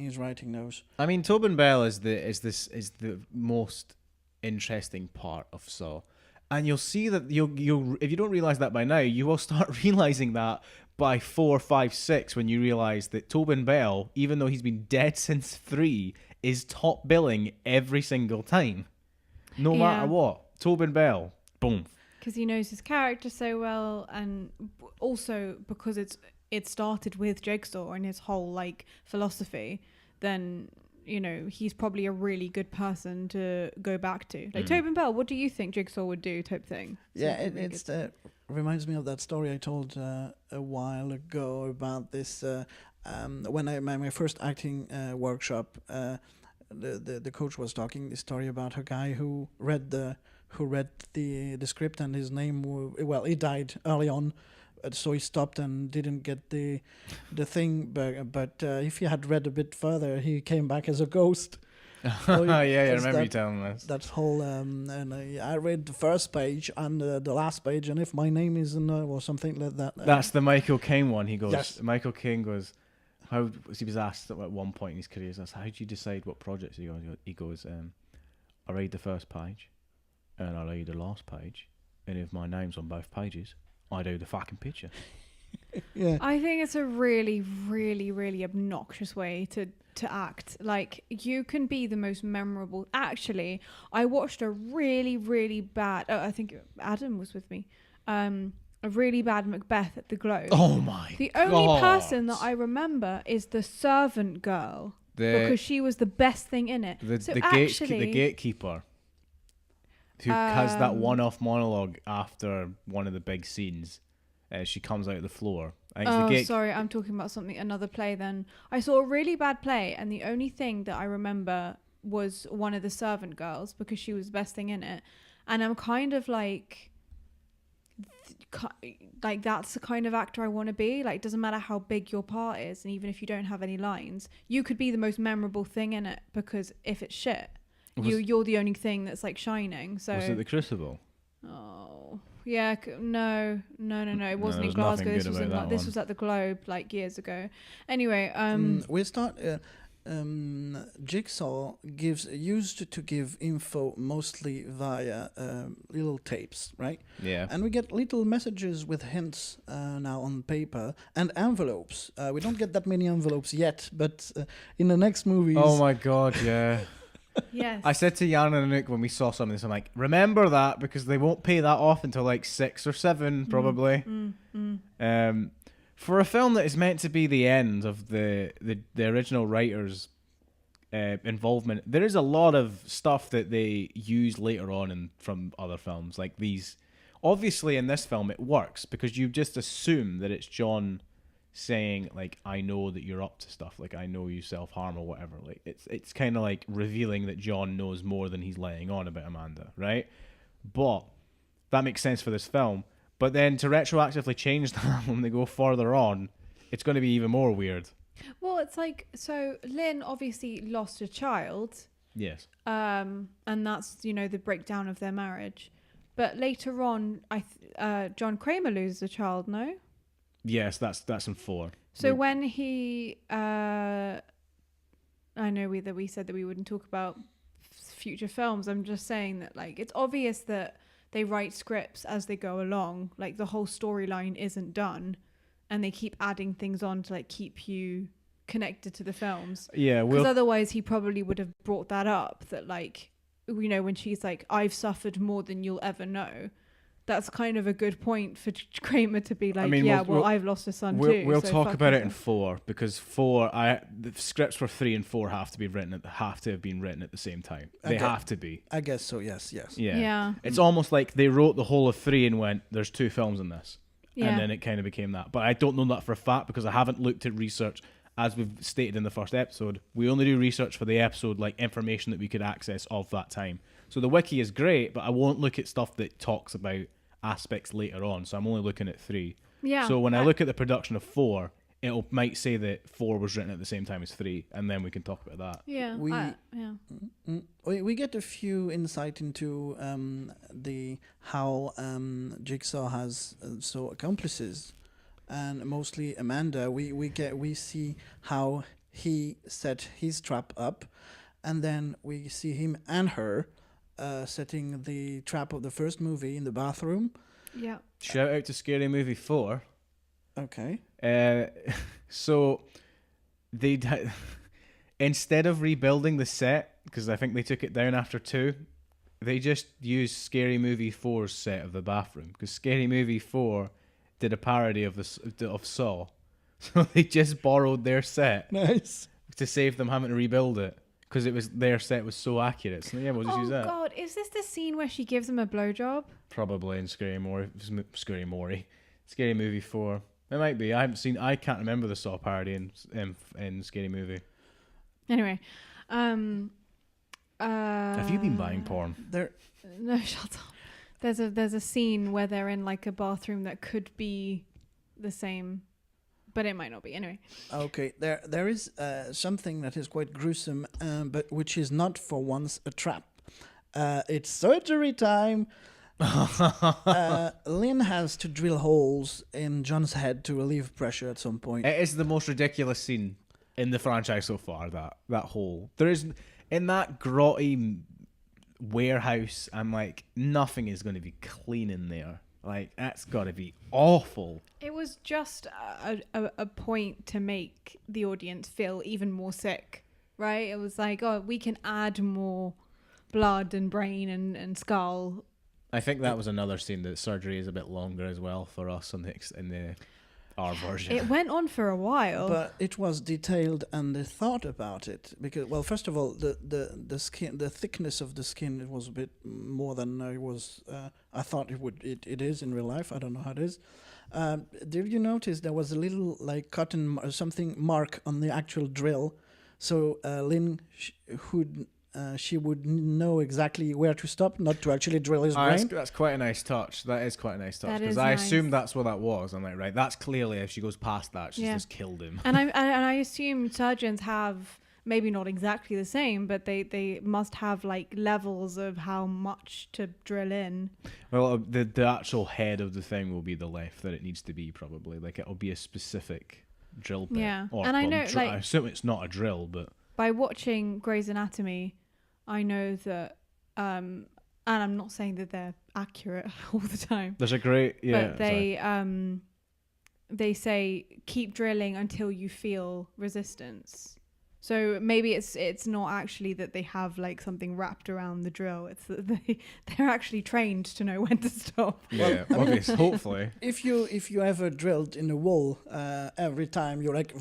S4: those.
S5: I mean, Tobin Bell is the most interesting part of Saw, and you'll see that you if you don't realize that by now, you will start realizing that by 4, 5, 6, when you realise that Tobin Bell, even though he's been dead since 3, is top billing every single time. No matter what. Tobin Bell. Boom.
S6: Because he knows his character so well, and also because it started with Jigsaw and his whole, like, philosophy, then, you know, he's probably a really good person to go back to. Like, Tobin Bell, what do you think Jigsaw would do, type thing?
S4: It's reminds me of that story I told a while ago about this. When I my first acting workshop, the coach was talking this story about a guy who read the script, and his name he died early on, so he stopped and didn't get the thing. But if he had read a bit further, he came back as a ghost.
S5: So I remember you telling this.
S4: That whole and I read the first page and the last page, and if my name is in or something like that.
S5: That's the Michael Caine one. He goes.
S4: Yes.
S5: Michael Caine goes. How he was asked at one point in his career, how do you decide what projects he goes? He goes, I read the first page, and I read the last page, and if my name's on both pages, I do the fucking picture.
S4: Yeah.
S6: I think it's a really, really, really obnoxious way to act. Like, you can be the most memorable. Actually, I watched a really, really bad. I think Adam was with me. A really bad Macbeth at the Globe.
S5: Oh my!
S6: The only person that I remember is the servant girl, because she was the best thing in it.
S5: The gatekeeper, who has that one-off monologue after one of the big scenes. She comes out of the floor.
S6: Sorry, I'm talking about another play then. I saw a really bad play, and the only thing that I remember was one of the servant girls, because she was the best thing in it. And I'm kind of like, like that's the kind of actor I want to be. Like, it doesn't matter how big your part is, and even if you don't have any lines, you could be the most memorable thing in it, because if it's shit, you're the only thing that's like shining. So
S5: was it The Crucible?
S6: Oh yeah, no, it wasn't in
S5: there's
S6: Glasgow.
S5: nothing
S6: This
S5: good
S6: was
S5: about
S6: this
S5: that
S6: was at the Globe like years ago. Anyway,
S4: we start. Jigsaw used to give info mostly via little tapes, right?
S5: Yeah.
S4: And we get little messages with hints now on paper and envelopes. We don't get that many envelopes yet, but in the next movies.
S5: Oh my god, yeah.
S6: yes.
S5: I said to Yann and Anouk when we saw some of this, I'm like, remember that, because they won't pay that off until like 6 or 7 probably. For a film that is meant to be the end of the original writer's involvement, there is a lot of stuff that they use later on from other films. Like these, obviously in this film it works because you just assume that it's John saying like, I know that you're up to stuff, like I know you self-harm or whatever. Like it's kind of like revealing that John knows more than he's letting on about Amanda, right? But that makes sense for this film. But then to retroactively change that when they go further on, it's going to be even more weird.
S6: Well, it's like, so Lynn obviously lost a child.
S5: Yes.
S6: And that's, the breakdown of their marriage. But later on, John Kramer loses a child, no?
S5: Yes, that's in 4.
S6: So when he, I know that we said that we wouldn't talk about future films. I'm just saying that, like, it's obvious that they write scripts as they go along. Like, the whole storyline isn't done, and they keep adding things on to like keep you connected to the films.
S5: Yeah,
S6: because otherwise he probably would have brought that up. That like, when she's like, "I've suffered more than you'll ever know." That's kind of a good point for Kramer to be like, I mean, I've lost a son too.
S5: We'll
S6: so
S5: talk about it in 4, because 4, the scripts for 3 and 4 have to have been written at the same time. They have to be.
S4: I guess so. Yes.
S6: Yeah.
S5: It's almost like they wrote the whole of 3 and went, "There's 2 films in this,"
S6: Yeah.
S5: and then it kind of became that. But I don't know that for a fact because I haven't looked at research. As we've stated in the first episode, we only do research for the episode, like information that we could access of that time. So the wiki is great, but I won't look at stuff that talks about aspects later on, so I'm only looking at 3.
S6: Yeah.
S5: So when I look at the production of 4, it might say that 4 was written at the same time as 3, and then we can talk about that.
S6: Yeah.
S4: We get a few insight into how Jigsaw has accomplices, and mostly Amanda. We see how he set his trap up, and then we see him and her setting the trap of the first movie in the bathroom.
S6: Yeah.
S5: Shout out to Scary Movie 4.
S4: Okay.
S5: So they instead of rebuilding the set, because I think they took it down after 2, they just used Scary Movie 4's set of the bathroom, because Scary Movie 4 did a parody of Saw, so they just borrowed their set.
S4: Nice.
S5: To save them having to rebuild it, because their set was so accurate. So yeah, we'll just use that.
S6: Oh God, is this the scene where she gives him a blowjob?
S5: Probably in Scary Movie 4. It might be. I can't remember the Saw parody in Scary Movie.
S6: Anyway,
S5: have you been buying porn?
S6: No, shut up. There's a scene where they're in like a bathroom that could be the same, but it might not be. Anyway.
S4: Okay, there is something that is quite gruesome, but which is not for once a trap. It's surgery time. Lynn has to drill holes in John's head to relieve pressure at some point.
S5: It is the most ridiculous scene in the franchise so far. That hole. There is in that grotty warehouse. I'm like, nothing is going to be clean in there. Like, that's got to be awful.
S6: It was just a point to make the audience feel even more sick, right? It was like, oh, we can add more blood and brain and skull.
S5: I think that was another scene that surgery is a bit longer as well for us in the our version.
S6: It went on for a while,
S4: but it was detailed and they thought about it because, well, first of all, the skin, the thickness of the skin, it was a bit more than I thought it would. It is in real life. I don't know how it is. Did you notice there was a little like cotton something mark on the actual drill? So Lynn she would know exactly where to stop, not to actually drill his brain.
S5: That's quite a nice touch. That is quite a nice touch,
S6: That
S5: because
S6: is
S5: I
S6: nice.
S5: assumed that's what that was. I'm like, right, that's clearly, if she goes past that, she's
S6: Yeah.
S5: just killed him.
S6: And I assume surgeons have maybe not exactly the same, but they must have like levels of how much to drill in.
S5: Well, the actual head of the thing will be the length that it needs to be, probably. Like, it'll be a specific drill bit.
S6: Yeah.
S5: Or,
S6: And I
S5: well,
S6: know, like-
S5: I assume it's not a drill, but
S6: By watching Grey's Anatomy, I know that, and I'm not saying that they're accurate all the time,
S5: there's a great
S6: but they say keep drilling until you feel resistance. So maybe it's not actually that they have like something wrapped around the drill. It's that they're actually trained to know when to stop.
S5: Yeah,
S4: Well, I mean-
S5: obviously, hopefully.
S4: If you ever drilled in a wall, every time you're like,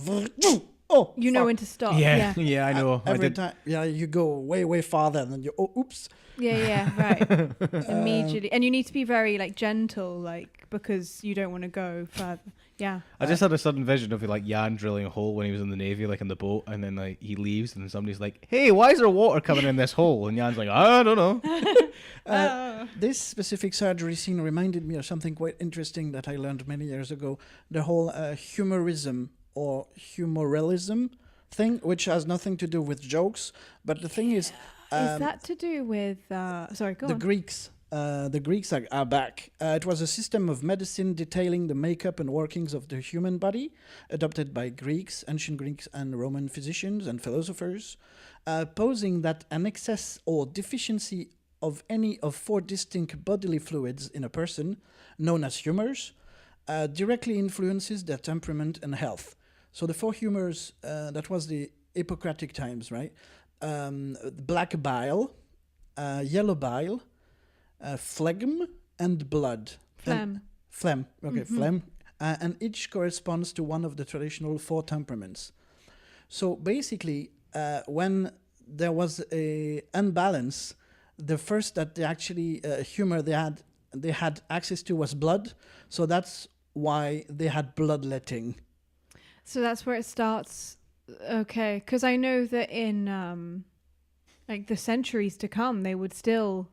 S4: oh,
S6: You know
S4: fuck.
S6: when to stop.
S5: Yeah, yeah, I know. I
S4: Every
S5: did.
S4: time, you go way farther, and then you, oops.
S6: Yeah, right. Immediately. And you need to be very like gentle, like, because you don't want to go further. Yeah.
S5: I just had a sudden vision of like Yann drilling a hole when he was in the Navy, like in the boat, and then like he leaves, and somebody's like, "Hey, why is there water coming in this hole?" And Yann's like, "I don't know."
S4: This specific surgery scene reminded me of something quite interesting that I learned many years ago. The whole humorism or humoralism thing, which has nothing to do with jokes, but the thing is,
S6: Is that to do with sorry, go
S4: the
S6: on.
S4: Greeks. The Greeks are back. It was a system of medicine detailing the makeup and workings of the human body, adopted by Greeks, ancient Greeks, and Roman physicians and philosophers, posing that an excess or deficiency of any of 4 distinct bodily fluids in a person, known as humours, directly influences their temperament and health. So the 4 humours, that was the Hippocratic times, right? Black bile, yellow bile, phlegm, and blood.
S6: Phlegm.
S4: Phlegm, okay, phlegm. And each corresponds to one of the traditional 4 temperaments. So basically, when there was a unbalance, the first that they actually humor they had access to was blood. So that's why they had bloodletting.
S6: So that's where it starts. Okay, because I know that in like the centuries to come, they would still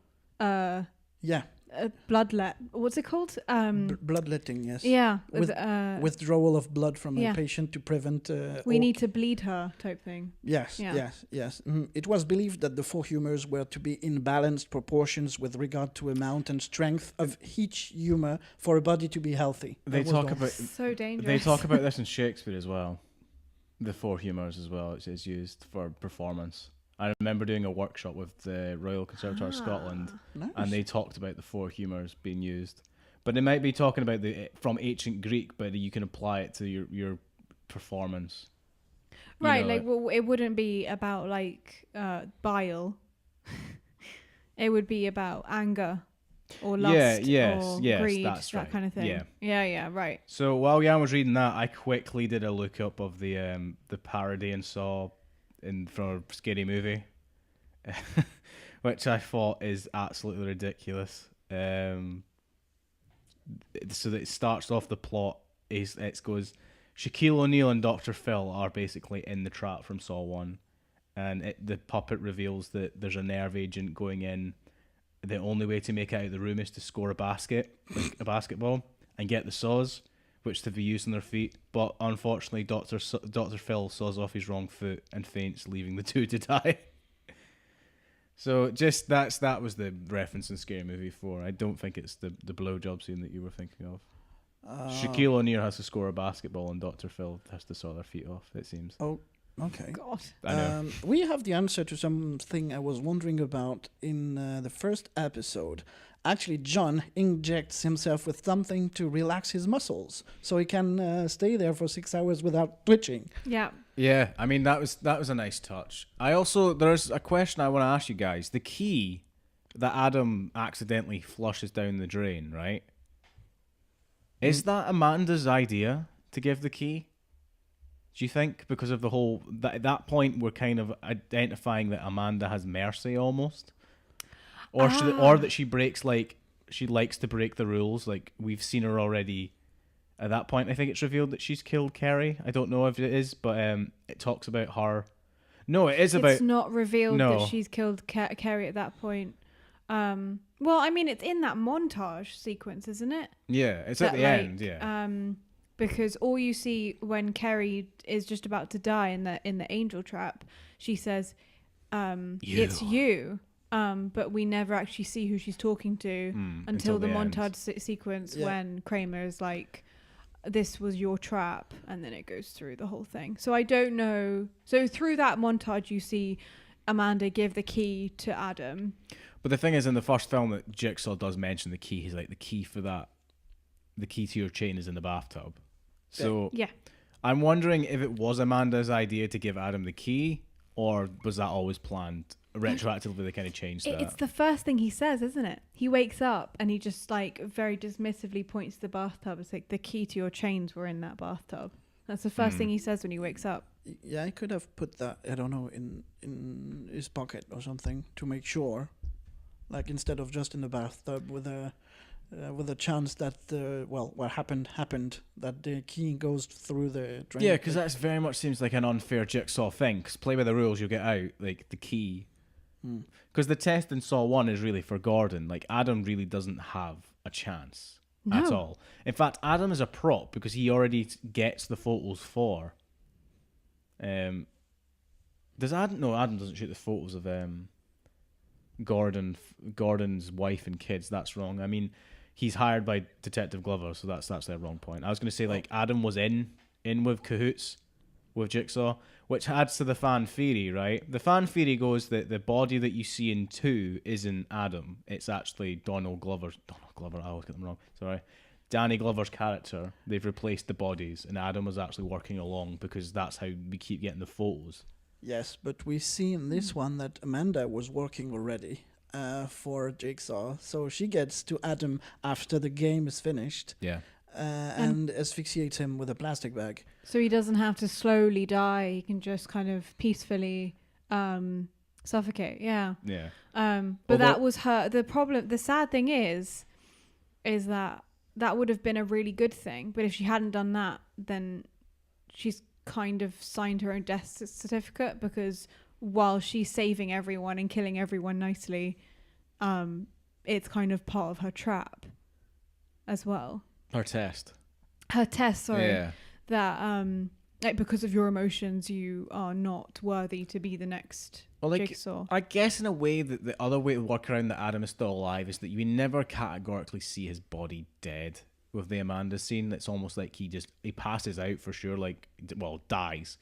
S4: Yeah,
S6: bloodlet. What's it called?
S4: bloodletting, yes.
S6: Yeah,
S4: Withdrawal of blood from
S6: yeah.
S4: a patient to prevent.
S6: we need to bleed her type thing.
S4: Yes,
S6: Yeah.
S4: yes. It was believed that the 4 humours were to be in balanced proportions with regard to amount and strength of each humour for a body to be healthy.
S5: They
S4: That was
S5: talk
S4: the-
S5: about
S6: So dangerous.
S5: they talk about this in Shakespeare as well. The 4 humours as well. It's used for performance. I remember doing a workshop with the Royal Conservatoire of Scotland,
S4: Nice.
S5: and they talked about the 4 humours being used. But they might be talking about from ancient Greek, but you can apply it to your performance. You
S6: Right,
S5: know,
S6: like well, it wouldn't be about like bile. It would be about anger or lust or
S5: yes,
S6: greed,
S5: that's
S6: that
S5: right.
S6: kind of thing. Yeah, right.
S5: So while Yann was reading that, I quickly did a look up of the parody and saw from a Scary Movie, which I thought is absolutely ridiculous. So that it starts off the plot it goes, Shaquille O'Neal and Dr. Phil are basically in the trap from Saw 1, and the puppet reveals that there's a nerve agent going in. The only way to make it out of the room is to score a basketball, and get the saws, which to be used on their feet. But unfortunately, Dr. Phil saws off his wrong foot and faints, leaving the 2 to die. So just that was the reference in Scary Movie 4. I don't think it's the blowjob scene that you were thinking of. Shaquille O'Neal has to score a basketball, and Dr. Phil has to saw their feet off, it seems.
S4: Oh, okay.
S6: God.
S5: I know.
S4: We have the answer to something I was wondering about in the first episode. Actually, John injects himself with something to relax his muscles, so he can stay there for 6 hours without twitching.
S6: Yeah.
S5: Yeah, I mean that was a nice touch. There's a question I want to ask you guys. The key that Adam accidentally flushes down the drain, right? Is that Amanda's idea to give the key? Do you think, because of the whole at that point we're kind of identifying that Amanda has mercy almost, or that she breaks, like she likes to break the rules, like we've seen her already. At that point, I think it's revealed that she's killed Kerry. I don't know if it is, but it talks about her No, it is about.
S6: It's not revealed
S5: No.
S6: that she's killed Carrie at that point. Well, I mean, it's in that montage sequence, isn't it?
S5: Yeah, it's at
S6: That,
S5: the
S6: like,
S5: end. Yeah.
S6: Because all you see when Carrie is just about to die in the angel trap, she says, "It's you." But we never actually see who she's talking to until the montage sequence when Kramer is like, "This was your trap," and then it goes through the whole thing. So I don't know. So through that montage, you see Amanda give the key to Adam.
S5: But the thing is, in the first film, that Jigsaw does mention the key. He's like, the key to your chain is in the bathtub. So
S6: yeah,
S5: I'm wondering if it was Amanda's idea to give Adam the key, or was that always planned? Retroactively, they kind of changed that.
S6: It's the first thing he says, isn't it? He wakes up and he just like very dismissively points to the bathtub. It's like the key to your chains were in that bathtub. That's the first thing he says when he wakes up.
S4: Yeah, I could have put that, I don't know, in his pocket or something to make sure. Like instead of just in the bathtub with a chance that what happened, that the key goes through the drain.
S5: Yeah, because that very much seems like an unfair Jigsaw thing. Because play by the rules, you'll get out, like the key. Because the test in Saw 1 is really for Gordon. Like, Adam really doesn't have a chance at all. In fact, Adam is a prop because he already gets the photos for. Does Adam? No, Adam doesn't shoot the photos of Gordon's wife and kids. That's wrong. I mean, he's hired by Detective Glover, so that's their wrong point. I was going to say, like, Adam was in with cahoots with Jigsaw, which adds to the fan theory, right? The fan theory goes that the body that you see in 2 isn't Adam. It's actually Donald Glover, I always get them wrong, sorry. Danny Glover's character. They've replaced the bodies, and Adam was actually working along because that's how we keep getting the photos.
S4: Yes, but we see in this one that Amanda was working already for Jigsaw, so she gets to Adam after the game is finished.
S5: Yeah.
S4: And asphyxiates him with a plastic bag.
S6: So he doesn't have to slowly die. He can just kind of peacefully suffocate. Yeah.
S5: Yeah.
S6: But that was her. The problem, the sad thing is that would have been a really good thing. But if she hadn't done that, then she's kind of signed her own death certificate, because while she's saving everyone and killing everyone nicely, it's kind of part of her trap as well.
S5: Her test,
S6: sorry.
S5: Yeah.
S6: That like, because of your emotions, you are not worthy to be the next Jigsaw.
S5: I guess in a way that the other way to work around that Adam is still alive is that you never categorically see his body dead with the Amanda scene. It's almost like he passes out for sure, like, well, dies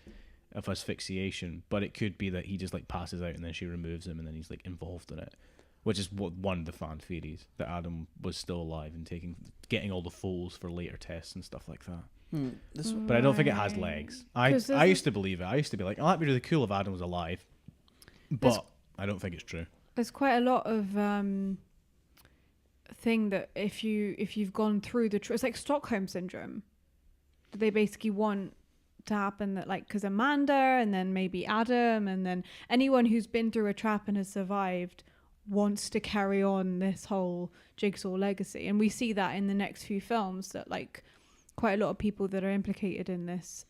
S5: of asphyxiation, but it could be that he just like passes out and then she removes him and then he's like involved in it. Which is one of the fan theories, that Adam was still alive and getting all the foals for later tests and stuff like that. But I don't think it has legs. I used to believe it. I used to be like, oh, that'd be really cool if Adam was alive. But I don't think it's true.
S6: There's quite a lot of thing that if you've gone through it's like Stockholm syndrome. They basically want to happen that, like, because Amanda and then maybe Adam and then anyone who's been through a trap and has survived wants to carry on this whole Jigsaw legacy. And we see that in the next few films, that like quite a lot of people that are implicated in this,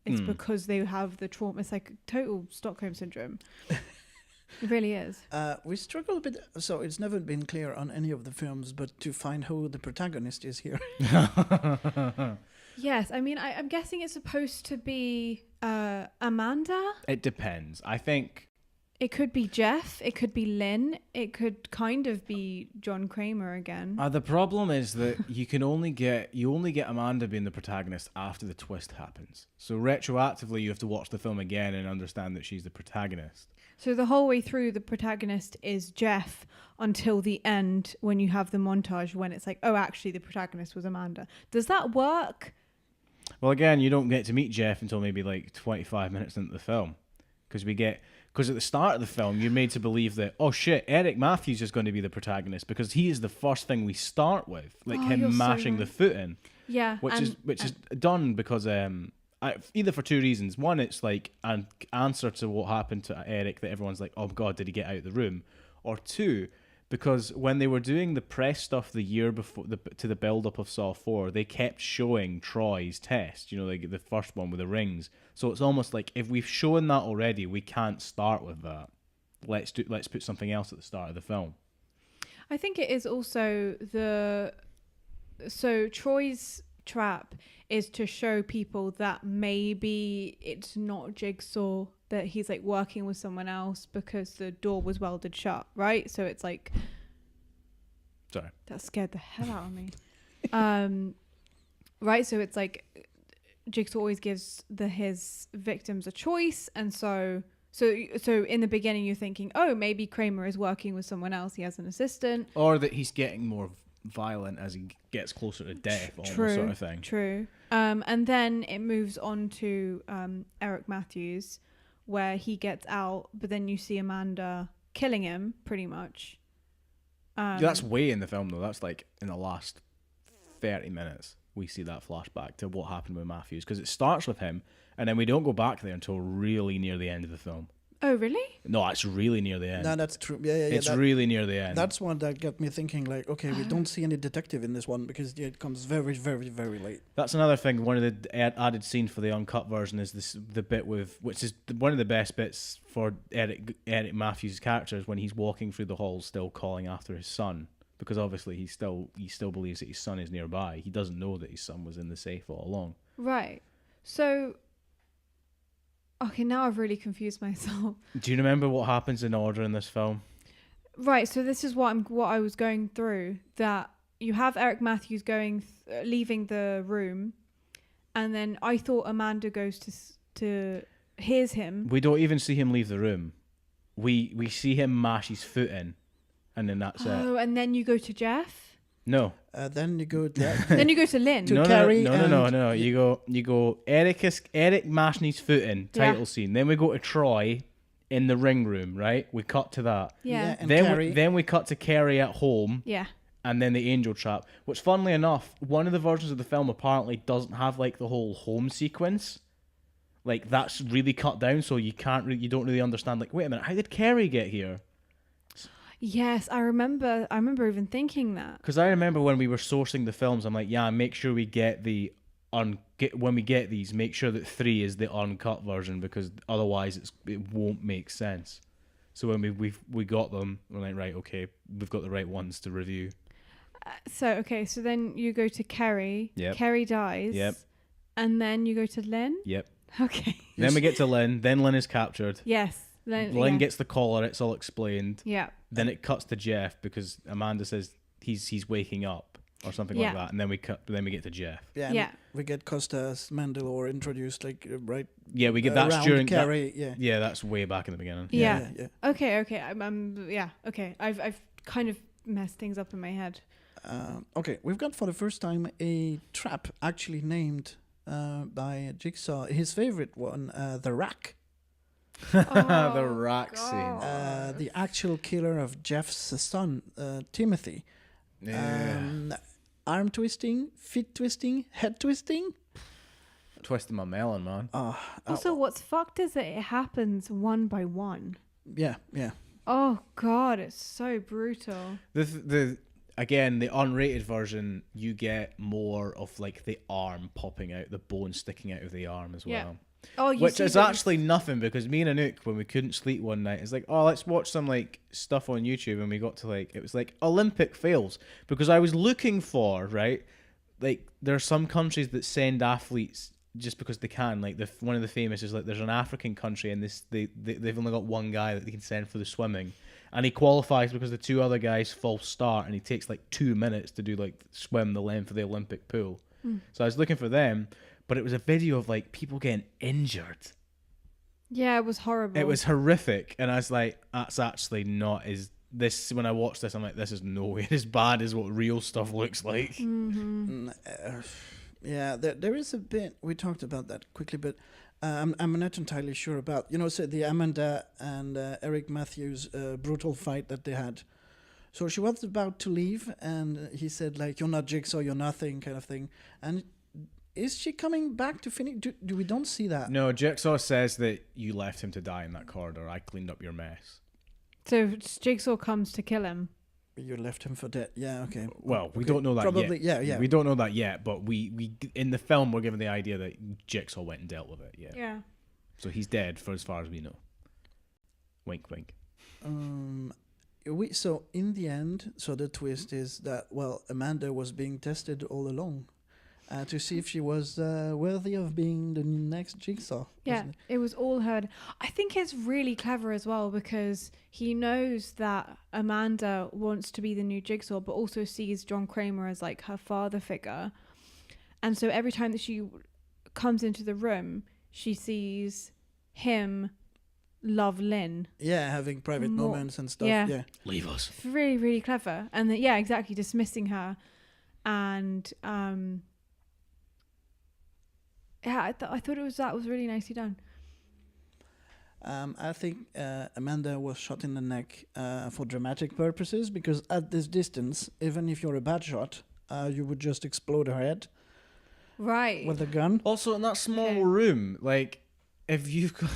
S6: it's because they have the trauma. It's like total Stockholm syndrome. It really is.
S4: We struggle a bit, so it's never been clear on any of the films, but to find who the protagonist is here.
S6: Yes, I mean, I'm guessing it's supposed to be Amanda.
S5: It depends. I think
S6: it could be Jeff. It could be Lynn. It could kind of be John Kramer again.
S5: The problem is that you only get Amanda being the protagonist after the twist happens. So retroactively, you have to watch the film again and understand that she's the protagonist.
S6: So the whole way through, the protagonist is Jeff until the end, when you have the montage when it's like, oh, actually, the protagonist was Amanda. Does that work?
S5: Well, again, you don't get to meet Jeff until maybe like 25 minutes into the film, because at the start of the film, you're made to believe that, oh shit, Eric Matthews is going to be the protagonist because he is the first thing we start with, like him mashing the foot in.
S6: Yeah,
S5: which is done because either for two reasons. One, it's like an answer to what happened to Eric, that everyone's like, oh god, did he get out of the room? Or two, Because when they were doing the press stuff the year before, to the build-up of Saw 4, they kept showing Troy's test, you know, like the first one with the rings. So it's almost like, if we've shown that already, we can't start with that. Let's put something else at the start of the film.
S6: I think it is also so Troy's trap is to show people that maybe it's not Jigsaw, that he's like working with someone else because the door was welded shut, right? So it's like,
S5: sorry,
S6: that scared the hell out of me. Right, so it's like Jigsaw always gives his victims a choice, and so in the beginning you're thinking, oh, maybe Kramer is working with someone else, he has an assistant,
S5: or that he's getting more violent as he gets closer to death, almost, sort of thing.
S6: True. And then it moves on to Eric Matthews, where he gets out, but then you see Amanda killing him, pretty much.
S5: That's way in the film, though. That's like in the last 30 minutes we see that flashback to what happened with Matthews, because it starts with him, and then we don't go back there until really near the end of the film.
S6: Oh, really?
S5: No, it's really near the end.
S4: No, that's true. Yeah.
S5: It's really near the end.
S4: That's one that got me thinking, like, okay, we don't see any detective in this one because it comes very, very, very late.
S5: That's another thing. One of the added scenes for the uncut version is the bit which is one of the best bits for Eric Matthews' character, is when he's walking through the halls still calling after his son, because obviously he still believes that his son is nearby. He doesn't know that his son was in the safe all along. Right.
S6: So, okay, now I've really confused myself.
S5: Do you remember what happens in order in this film?
S6: Right, so this is what I was going through, that you have Eric Matthews leaving the room, and then I thought Amanda goes to hears him.
S5: We don't even see him leave the room. We see him mash his foot in, and then that's it.
S6: Oh, and then you go to Jeff?
S5: No.
S4: Then you go there.
S6: Then you go to Lynn.
S5: No. You go Eric mashing his foot in, title scene. Then we go to Troy in the ring room, right? We cut to that.
S6: Yeah.
S4: And
S5: Then we cut to Carrie at home.
S6: Yeah.
S5: And then the angel trap, which funnily enough, one of the versions of the film apparently doesn't have like the whole home sequence. Like, that's really cut down, so you don't really understand, like, wait a minute, how did Carrie get here?
S6: Yes, I remember even thinking that. Because
S5: I remember when we were sourcing the films, I'm like, yeah, make sure we get when we get these, make sure that 3 is the uncut version, because otherwise it won't make sense. So when we got them, we're like, right, okay, we've got the right ones to review.
S6: So then you go to Kerry.
S5: Yep.
S6: Kerry dies.
S5: Yep.
S6: And then you go to Lynn.
S5: Yep.
S6: Okay.
S5: Then we get to Lynn. Then Lynn is captured.
S6: Yes.
S5: Lynn gets the collar. It's all explained.
S6: Yeah.
S5: Then it cuts to Jeff because Amanda says he's waking up or something like that, and then we get to Jeff.
S4: Yeah. We get Costas Mandylor introduced, like right.
S5: Yeah, we get that's during
S4: Carrie.
S5: Yeah, that's way back in the beginning.
S6: Yeah. Okay. Okay. I've kind of messed things up in my head.
S4: Okay, we've got for the first time a trap actually named by Jigsaw. His favorite one, the Rack.
S5: The Rack scene.
S4: The actual killer of Jeff's son, Timothy.
S5: Yeah.
S4: Arm twisting, feet twisting, head twisting.
S5: Twisting my melon, man.
S6: Also, what's fucked is that it happens one by one.
S4: Yeah.
S6: Oh God, it's so brutal.
S5: Again, the unrated version, you get more of like the arm popping out, the bone sticking out of the arm as well.
S6: Oh,
S5: which is actually nothing, because me and Anouk, when we couldn't sleep one night, it's like, oh, let's watch some like stuff on YouTube, and we got to like, it was like Olympic fails, because I was looking for, right, like there are some countries that send athletes just because they can. Like one of the famous is like there's an African country, and they've only got one guy that they can send for the swimming, and he qualifies because the 2 other guys false start, and he takes like 2 minutes to do like swim the length of the Olympic pool. So I was looking for them. But it was a video of like people getting injured.
S6: Yeah, it was horrible.
S5: It was horrific, and I was like, "That's actually not this." When I watched this, I'm like, "This is nowhere as bad as what real stuff looks like."
S6: Mm-hmm.
S4: Yeah, there is a bit we talked about that quickly, but I'm not entirely sure about so the Amanda and Eric Matthews brutal fight that they had. So she was about to leave, and he said like, "You're not Jigsaw, you're nothing," kind of thing, and. Is she coming back to finish? Do we don't see that?
S5: No, Jigsaw says that you left him to die in that corridor. I cleaned up your mess.
S6: So Jigsaw comes to kill him.
S4: You left him for dead. Yeah, okay.
S5: Well, we
S4: Okay.
S5: don't know that
S4: Probably,
S5: yet.
S4: yeah.
S5: We don't know that yet, but we in the film we're given the idea that Jigsaw went and dealt with it. Yeah.
S6: Yeah.
S5: So he's dead for as far as we know. Wink, wink.
S4: So in the end, so the twist is that, well, Amanda was being tested all along to see if she was worthy of being the next Jigsaw.
S6: Yeah,
S4: wasn't
S6: it was all her. I think it's really clever as well because he knows that Amanda wants to be the new Jigsaw, but also sees John Kramer as like her father figure. And so every time that she comes into the room, she sees him love Lynn.
S4: Yeah, having private moments and stuff. Yeah.
S5: Leave us.
S6: It's really, really clever. And yeah, exactly, dismissing her. And yeah, I thought that was really nicely done.
S4: I think Amanda was shot in the neck for dramatic purposes because at this distance, even if you're a bad shot, you would just explode her head
S6: Right.
S4: with a gun.
S5: Also, in that small room, like, if you've got...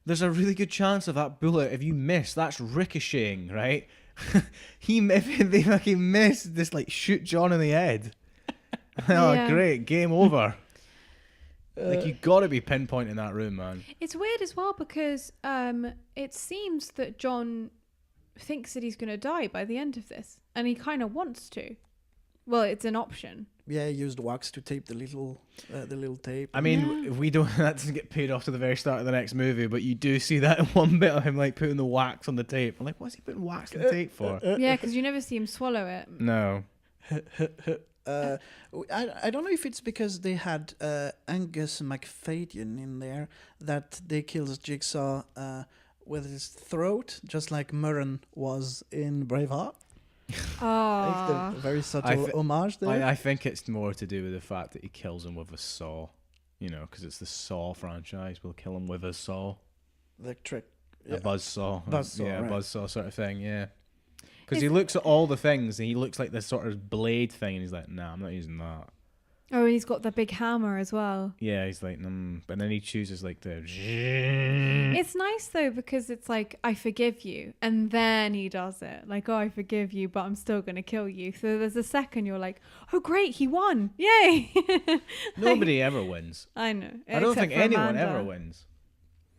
S5: There's a really good chance of that bullet, if you miss, that's ricocheting, right? If they fucking miss, just, like, shoot John in the head. Oh,
S6: Yeah.
S5: great, game over. Like, you got to be pinpointing that room, man.
S6: It's weird as well because it seems that John thinks that he's going to die by the end of this, and he kind of wants to. Well, it's an option.
S4: Yeah, he used wax to tape the little tape.
S5: I mean, we don't. That doesn't get paid off to the very start of the next movie, but you do see that in one bit of him like putting the wax on the tape. I'm like, what's he putting wax on the tape for?
S6: Yeah, because you never see him swallow it.
S5: No.
S4: I don't know if it's because they had Angus MacFadyen in there that they kills Jigsaw with his throat, just like Murren was in Braveheart. Like the very subtle homage there.
S5: I think it's more to do with the fact that he kills him with a saw. You know, because it's the Saw franchise. We'll kill him with a saw.
S4: The trick.
S5: A buzzsaw.
S4: Buzzsaw,
S5: Yeah,
S4: right.
S5: a buzzsaw sort of thing, yeah. Because he looks at all the things and he looks like this sort of blade thing and he's like, nah, I'm not using that.
S6: Oh, and he's got the big hammer as well.
S5: Yeah, he's like, but then he chooses like the...
S6: It's nice though because it's like, I forgive you. And then he does it. Like, oh, I forgive you, but I'm still going to kill you. So there's a second you're like, oh, great, he won. Yay.
S5: Nobody ever wins.
S6: I know.
S5: I don't
S6: except
S5: think
S6: for
S5: anyone
S6: Amanda.
S5: ever wins.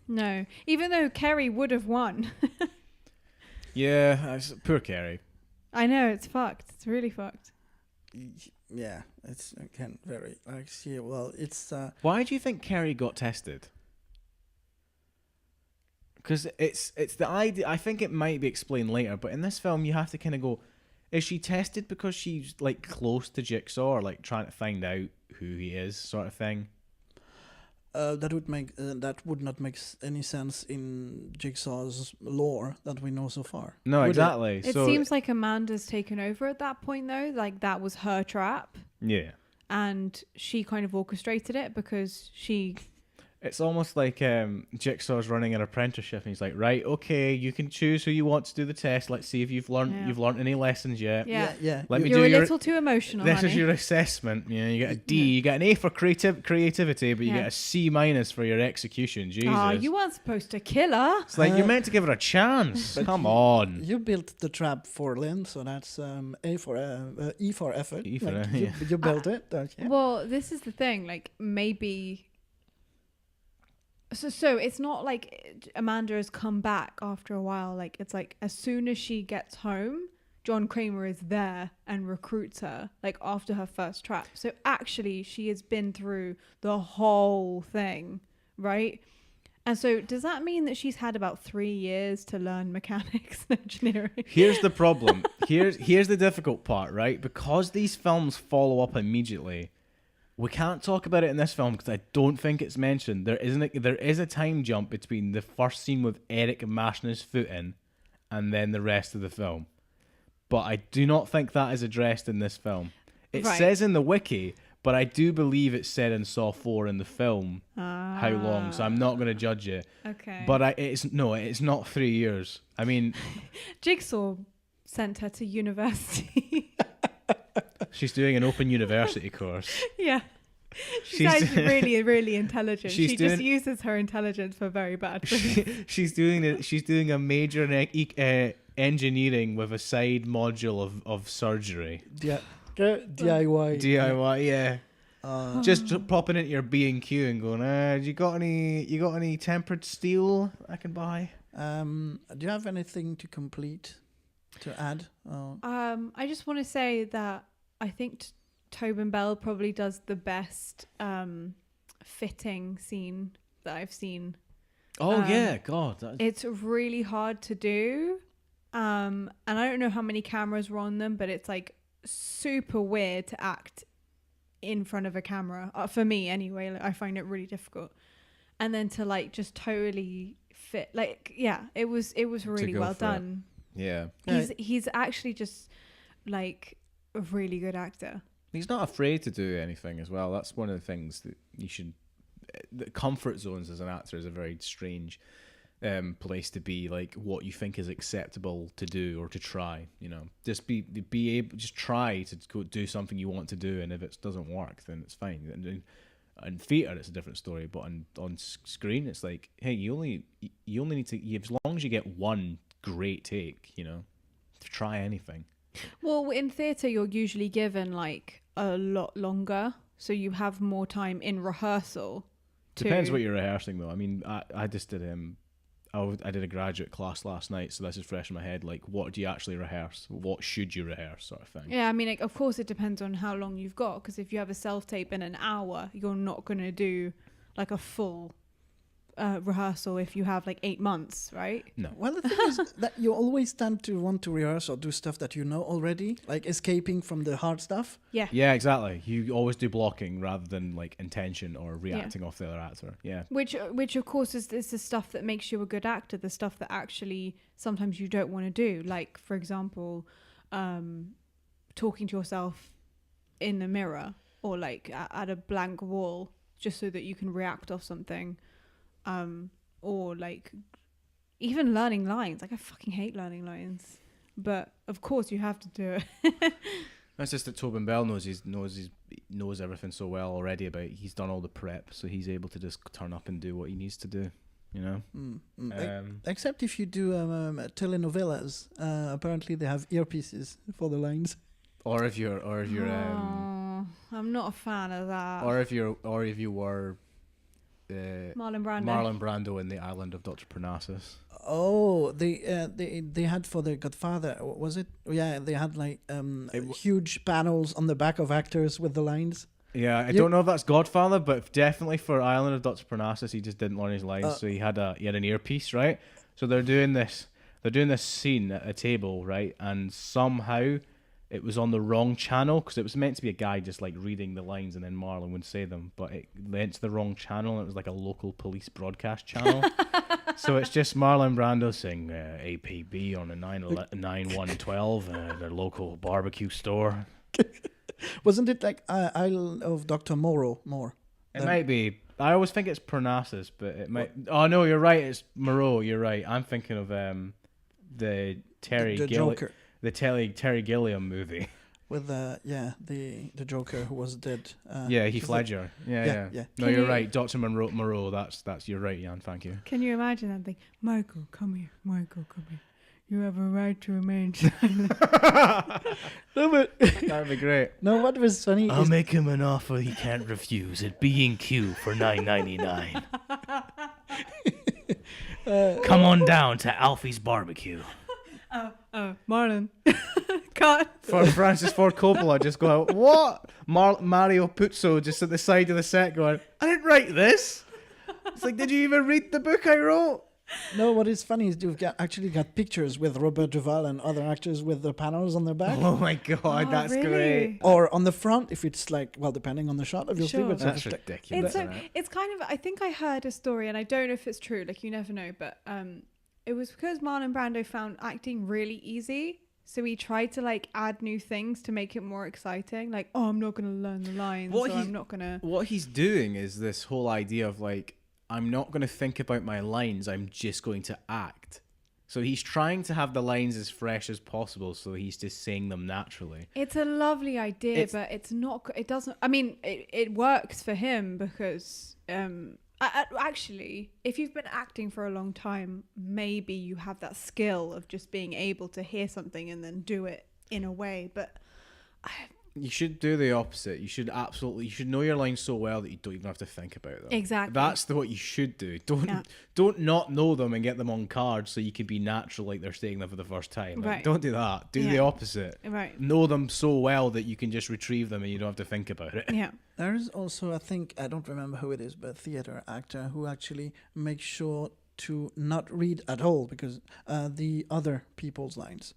S6: No. Even though Kerry would have won.
S5: Yeah, poor Kerry.
S6: I know, it's fucked. It's really fucked.
S4: Yeah, it's again very like see. Well, it's
S5: Why do you think Kerry got tested? Because it's the idea. I think it might be explained later, but in this film, you have to kind of go: is she tested because she's like close to Jigsaw, or like trying to find out who he is, sort of thing?
S4: that would not make any sense in Jigsaw's lore that we know so far.
S5: No,
S4: Would it?
S5: exactly.
S6: It
S5: so
S6: seems like Amanda's taken over at that point though. Like that was her trap.
S5: yeah,
S6: And she kind of orchestrated it because she...
S5: it's almost like Jigsaw's running an apprenticeship, and he's like, right, okay, you can choose who you want to do the test. Let's see if you've learned any lessons yet.
S6: Yeah.
S5: Let me
S6: You're
S5: do
S6: a little too emotional,
S5: This
S6: honey.
S5: is your assessment. You know, you get a D, you get an A for creativity, but you get a C- for your execution. Jesus.
S6: Oh, you weren't supposed to kill her.
S5: It's like you're meant to give her a chance. Come on.
S4: You built the trap for Lynn, so that's E for effort.
S5: E for
S4: Like,
S5: yeah.
S4: you built it, don't you?
S6: Well, this is the thing. Like, maybe... So it's not like Amanda has come back after a while. Like, it's like as soon as she gets home, John Kramer is there and recruits her, like, after her first trap. So actually, she has been through the whole thing, right? And so does that mean that she's had about 3 years to learn mechanics and engineering?
S5: Here's the problem. Here's the difficult part, right? Because these films follow up immediately, we can't talk about it in this film because I don't think it's mentioned. There is a time jump between the first scene with Eric mashing his foot in and then the rest of the film. But I do not think that is addressed in this film. It says in the wiki, but I do believe it's said in Saw 4 in the film how long, so I'm not going to judge it.
S6: Okay.
S5: But it's not 3 years. I mean...
S6: Jigsaw sent her to university.
S5: She's doing an open university course.
S6: Yeah. She's actually really, really intelligent. She just uses her intelligence for very bad things.
S5: She's doing a major engineering with a side module of surgery.
S4: DIY.
S5: DIY, yeah. Just popping into your B&Q and going, you got any tempered steel I can buy?
S4: Do you have anything to complete, to add?
S6: I just want to say that I think Tobin Bell probably does the best fitting scene that I've seen.
S5: Oh yeah, God,
S6: it's really hard to do, and I don't know how many cameras were on them, but it's like super weird to act in front of a camera for me anyway. Like, I find it really difficult, and then to like just totally fit, like, yeah, it was really well done.
S5: Yeah,
S6: he's actually just like a really good actor.
S5: He's not afraid to do anything as well. That's one of the things that you should. The comfort zones as an actor is a very strange place to be. Like, what you think is acceptable to do or to try. You know, just be able, just try to go do something you want to do, and if it doesn't work, then it's fine. And in theatre, it's a different story, but on screen, it's like, hey, you only need to, as long as you get one great take, you know, try anything.
S6: Well, in theatre, you're usually given like a lot longer, so you have more time in rehearsal.
S5: Depends what you're rehearsing, though. I mean, I just did I did a graduate class last night, so this is fresh in my head. Like, what do you actually rehearse? What should you rehearse, sort of thing?
S6: Yeah, I mean, like, of course, it depends on how long you've got. Because if you have a self-tape in an hour, you're not going to do like a full rehearsal if you have like 8 months, right?
S5: No.
S4: Well, the thing is that you always tend to want to rehearse or do stuff that you know already, like escaping from the hard stuff.
S6: Yeah.
S5: Yeah, exactly. You always do blocking rather than like intention or reacting off the other actor. Yeah.
S6: Which of course is the stuff that makes you a good actor. The stuff that actually sometimes you don't want to do. Like, for example, talking to yourself in the mirror or like at a blank wall just so that you can react off something. Or like even learning lines. Like, I fucking hate learning lines, but of course you have to do it.
S5: That's just that Tobin Bell knows everything so well already about. He's done all the prep, so he's able to just turn up and do what he needs to do. You know.
S4: Except if you do telenovelas, apparently they have earpieces for the lines.
S5: Or if you're
S6: I'm not a fan of that.
S5: Or if you were.
S6: Marlon
S5: Brando in The Island of Dr. Parnassus.
S4: Oh, they had for The Godfather, was it? Yeah, they had like huge panels on the back of actors with the lines.
S5: Yeah, I don't know if that's Godfather, but definitely for Island of Dr. Parnassus, he just didn't learn his lines, so he had an earpiece, right? So they're doing this scene at a table, right? And somehow it was on the wrong channel, because it was meant to be a guy just like reading the lines and then Marlon would say them, but it went to the wrong channel, and it was like a local police broadcast channel. So it's just Marlon Brando saying APB on a 9112 at a local barbecue store.
S4: Wasn't it like Isle of Dr. Moreau?
S5: It might be. I always think it's Parnassus, but it might. Oh no, you're right. It's Moreau. You're right. I'm thinking of the
S4: Joker.
S5: The Terry Gilliam movie.
S4: With the Joker who was dead.
S5: Heath Ledger. Yeah. No, you're right. Dr. Moreau. That's you're right, Yann. Thank you.
S6: Can you imagine that thing? Michael, come here. You have a right to remain silent.
S4: No, but
S5: That would be great.
S4: no, what was funny
S5: I'll
S4: is
S5: make him an offer he can't refuse at B&Q for $9.99. Come on down to Alfie's Barbecue.
S6: Marlon. Cut.
S5: For Francis Ford Coppola, just go out, what? Mario Puzo just at the side of the set going, I didn't write this. It's like, did you even read the book I wrote?
S4: No, what is funny is you've actually got pictures with Robert Duvall and other actors with the panels on their back.
S5: Oh my god, that's
S6: really?
S5: great.
S4: Or on the front, if it's like, well, depending on the shot, obviously.
S6: Sure.
S4: But
S5: That's ridiculous.
S6: It's kind of, I think I heard a story, and I don't know if it's true, like, you never know, but it was because Marlon Brando found acting really easy, so he tried to like add new things to make it more exciting. Like, oh, I'm not going to learn the lines, I'm not going to...
S5: What he's doing is this whole idea of like, I'm not going to think about my lines, I'm just going to act. So he's trying to have the lines as fresh as possible, so he's just saying them naturally.
S6: It's a lovely idea, but it's not... It doesn't... I mean, it works for him because Actually, if you've been acting for a long time, maybe you have that skill of just being able to hear something and then do it in a way. But
S5: you should do the opposite. You should know your lines so well that you don't even have to think about them.
S6: Exactly.
S5: That's what you should do. Don't not know them and get them on cards so you can be natural like they're saying them for the first time. Like,
S6: Right.
S5: Don't do that. Do the opposite.
S6: Right.
S5: Know them so well that you can just retrieve them and you don't have to think about it.
S6: Yeah.
S4: There is also, I think, I don't remember who it is, but a theater actor who actually makes sure to not read at all because the other people's lines.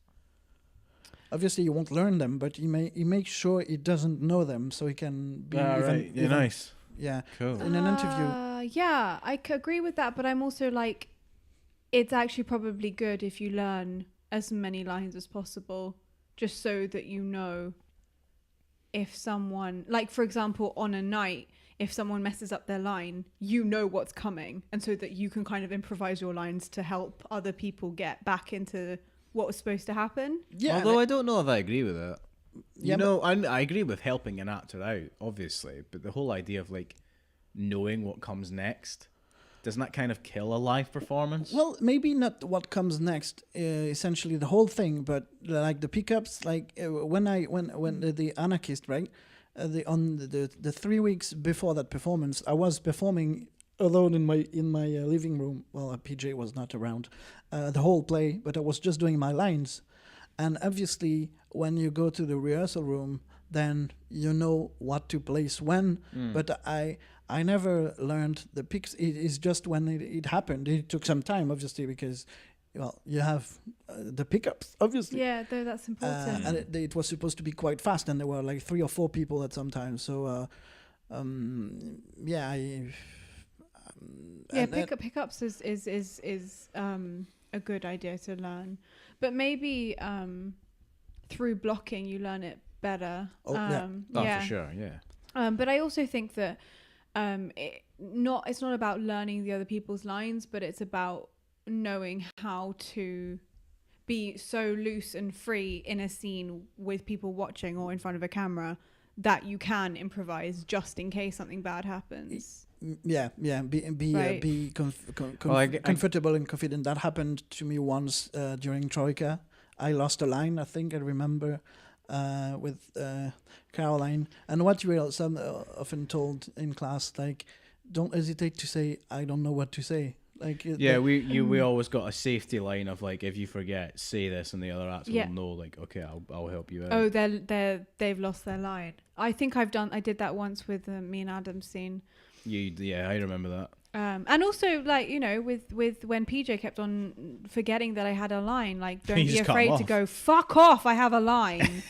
S4: Obviously, you won't learn them, but he makes sure he doesn't know them, so he can be
S5: Right. Yeah, nice.
S4: Yeah,
S5: Cool.
S4: in an interview.
S6: Yeah, I agree with that, but I'm also like, it's actually probably good if you learn as many lines as possible, just so that you know if someone, like for example, on a night, if someone messes up their line, you know what's coming, and so that you can kind of improvise your lines to help other people get back into what was supposed to happen.
S4: Yeah,
S5: Although I don't know if I agree with that.
S4: Yeah,
S5: You know, I agree with helping an actor out, obviously, but the whole idea of like knowing what comes next, doesn't that kind of kill a live performance?
S4: well, maybe not what comes next, essentially the whole thing, but like the pickups, like when the Anarchist, right? The 3 weeks before that performance, I was performing alone in my living room. Well, PJ was not around the whole play, but I was just doing my lines. And obviously, when you go to the rehearsal room, then you know what to place when. But I never learned the picks. It is just when it happened. It took some time, obviously, because well, you have the pickups, obviously.
S6: Yeah, though that's important.
S4: And it was supposed to be quite fast, and there were like 3 or 4 people at some time. So,
S6: Pickups is a good idea to learn, but maybe through blocking you learn it better.
S5: For sure, yeah.
S6: But I also think that it's not about learning the other people's lines, but it's about knowing how to be so loose and free in a scene with people watching or in front of a camera that you can improvise just in case something bad happens.
S4: Yeah. Be comfortable and confident. That happened to me once during Troika. I lost a line, I think I remember, with Caroline. And what you are often told in class, like, don't hesitate to say, I don't know what to say. Like,
S5: we always got a safety line of like, if you forget, say this, and the other actor will know. Like, okay, I'll help you out.
S6: Oh, they've lost their line. I think I did that once with me and Adam's scene.
S5: I remember that.
S6: And also, like, you know, with when PJ kept on forgetting that I had a line, like, don't be afraid to go, fuck off, I have a line.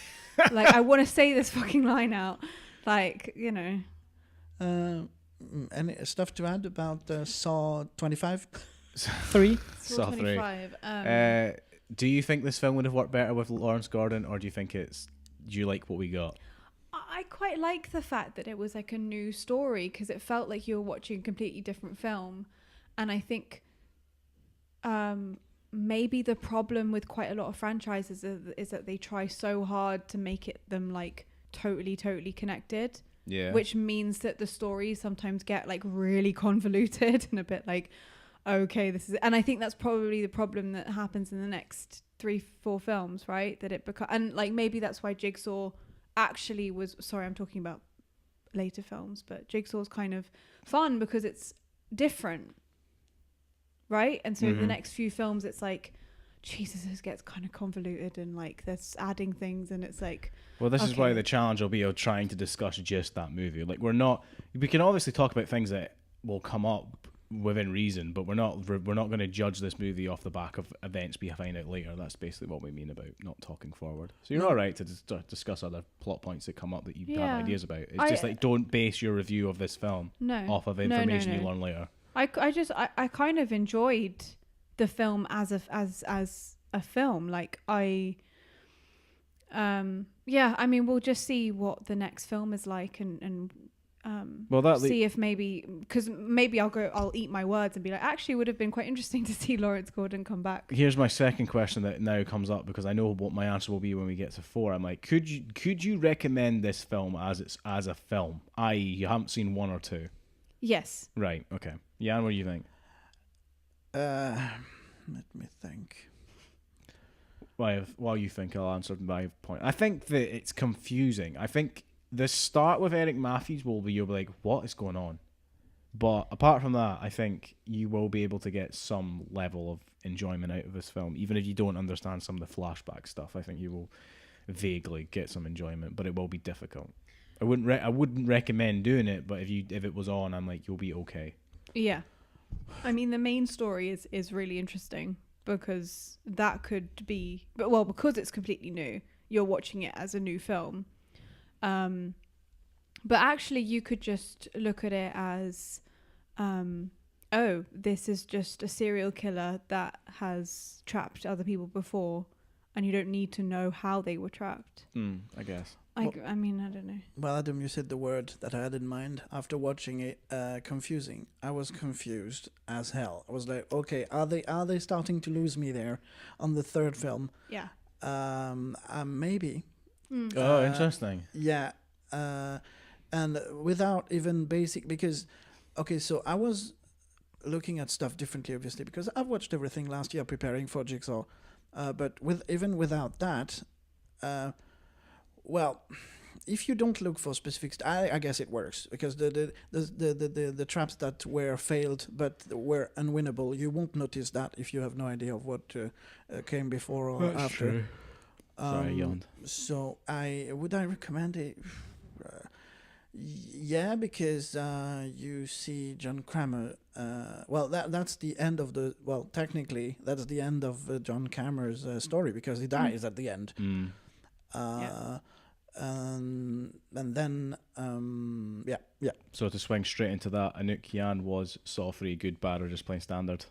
S6: Like, I want to say this fucking line out. Like, you know.
S4: Any stuff to add about Saw 25? 3?
S5: Saw 3.
S6: 25.
S5: Do you think this film would have worked better with Lawrence Gordon, or do you like what we got?
S6: I quite like the fact that it was like a new story, because it felt like you were watching a completely different film. And I think maybe the problem with quite a lot of franchises is that they try so hard to make them like totally connected.
S5: Yeah.
S6: Which means that the stories sometimes get like really convoluted and a bit like, okay, this is, and I think that's probably the problem that happens in the next 3-4 films, right? That it and like maybe that's why Jigsaw actually was, sorry, I'm talking about later films, but Jigsaw's kind of fun because it's different, right? And so the next few films, it's like, Jesus, this gets kind of convoluted and like there's adding things and it's like,
S5: well, this is why the challenge will be of trying to discuss just that movie. Like, we can obviously talk about things that will come up within reason, but we're not going to judge this movie off the back of events we find out later. That's basically what we mean about not talking forward. So you're all right to discuss other plot points that come up that you have ideas about. It's just like, don't base your review of this film off of information you learn later.
S6: I kind of enjoyed the film as a film. Like I mean, we'll just see what the next film is like and see if maybe, because maybe I'll eat my words and be like, actually it would have been quite interesting to see Lawrence Gordon come back.
S5: Here's my second question that now comes up, because I know what my answer will be when we get to 4. I'm like, could you recommend this film as a film, i.e. you haven't seen 1 or 2?
S6: Yes.
S5: Right. Okay. Yann, what do you think?
S4: Let me think.
S5: While you think, I'll answer my point. I think that it's confusing. I think the start with Eric Matthews you'll be like, what is going on? But apart from that, I think you will be able to get some level of enjoyment out of this film, even if you don't understand some of the flashback stuff. I think you will vaguely get some enjoyment, but it will be difficult. I wouldn't recommend doing it, but if it was on, I'm like, you'll be okay.
S6: Yeah. I mean, the main story is really interesting because that could be, well, because it's completely new, you're watching it as a new film. But actually you could just look at it as, oh, this is just a serial killer that has trapped other people before, and you don't need to know how they were trapped.
S5: I guess.
S6: I mean, I don't know.
S4: Well, Adam, you said the word that I had in mind after watching it. Confusing. I was confused as hell. I was like, okay, are they starting to lose me there on the third film?
S6: Yeah.
S4: Maybe.
S5: Oh, interesting.
S4: Yeah. And without even basic, because, okay, so I was looking at stuff differently, obviously, because I've watched everything last year preparing for Jigsaw. But even without that, well, if you don't look for specifics, I guess it works, because the traps that were failed but were unwinnable, you won't notice that if you have no idea of what came before or
S5: That's
S4: after.
S5: true. Sorry, I yawned.
S4: So would I recommend it? Yeah, because you see John Kramer. Well, that's the end of the. Well, technically, that's the end of John Kramer's story, because he dies at the end.
S6: Yeah.
S4: And then yeah.
S5: So to swing straight into that, Anouk, Yann, was Saw 3 good, bad, or just plain standard?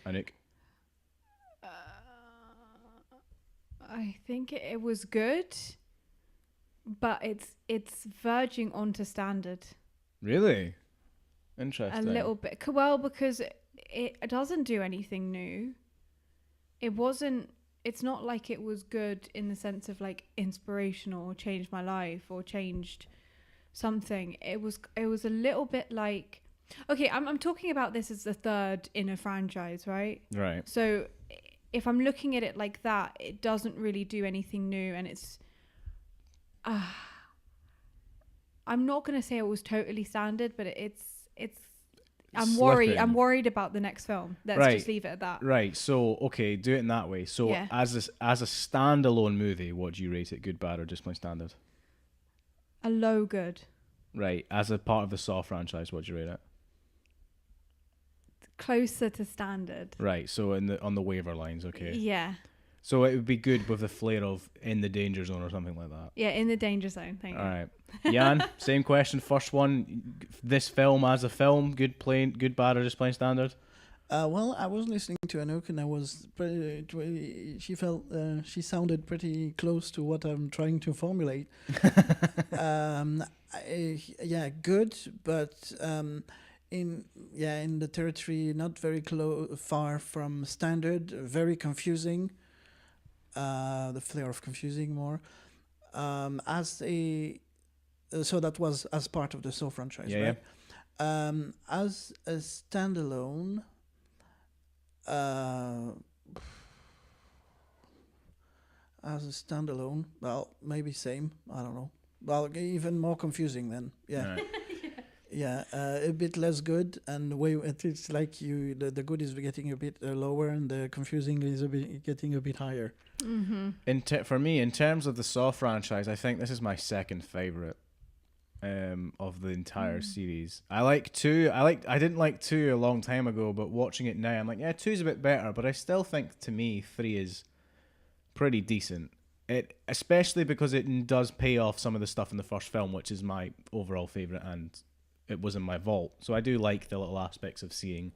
S5: Anouk?
S6: I think it was good, but it's verging onto standard.
S5: Really? Interesting.
S6: A little bit. Well, because it doesn't do anything new. It's not like it was good in the sense of like inspirational or changed my life or changed something. It was a little bit like, okay, I'm talking about this as the third in a franchise, right?
S5: Right.
S6: So if I'm looking at it like that, it doesn't really do anything new, and it's I'm not going to say it was totally standard, but it's I'm worried about the next film. Let's just leave it at that.
S5: Right. So, okay, do it in that way. So,
S6: Yeah.
S5: as a standalone movie, what do you rate it? Good, bad, or just plain standard?
S6: A low good.
S5: Right. As a part of the Saw franchise, what do you rate it?
S6: Closer to standard.
S5: Right. So, on the waiver lines, okay.
S6: Yeah.
S5: So it would be good with the flair of in the danger zone or something like that.
S6: Yeah, in the danger zone. Thank you.
S5: All right. Yann, same question. First one, this film as a film, good, bad, or just plain standard?
S4: Well, I was listening to Anouk, and I was she sounded pretty close to what I'm trying to formulate. Yeah, good, but in the territory, not very far from standard, very confusing. The flair of confusing more. So that was as part of the Saw franchise, right? Yeah. As a standalone, well, maybe same. I don't know. Well, even more confusing then. Yeah. Right. Yeah, a bit less good, and it's like the good is getting a bit lower, and the confusing is getting a bit higher.
S6: Mm-hmm.
S5: For me, in terms of the Saw franchise, I think this is my second favorite of the entire series. I didn't like 2 a long time ago, but watching it now, I'm like, yeah, 2's a bit better, but I still think, to me, 3 is pretty decent. Especially because it does pay off some of the stuff in the first film, which is my overall favorite, and it was in my vault. So I do like the little aspects of seeing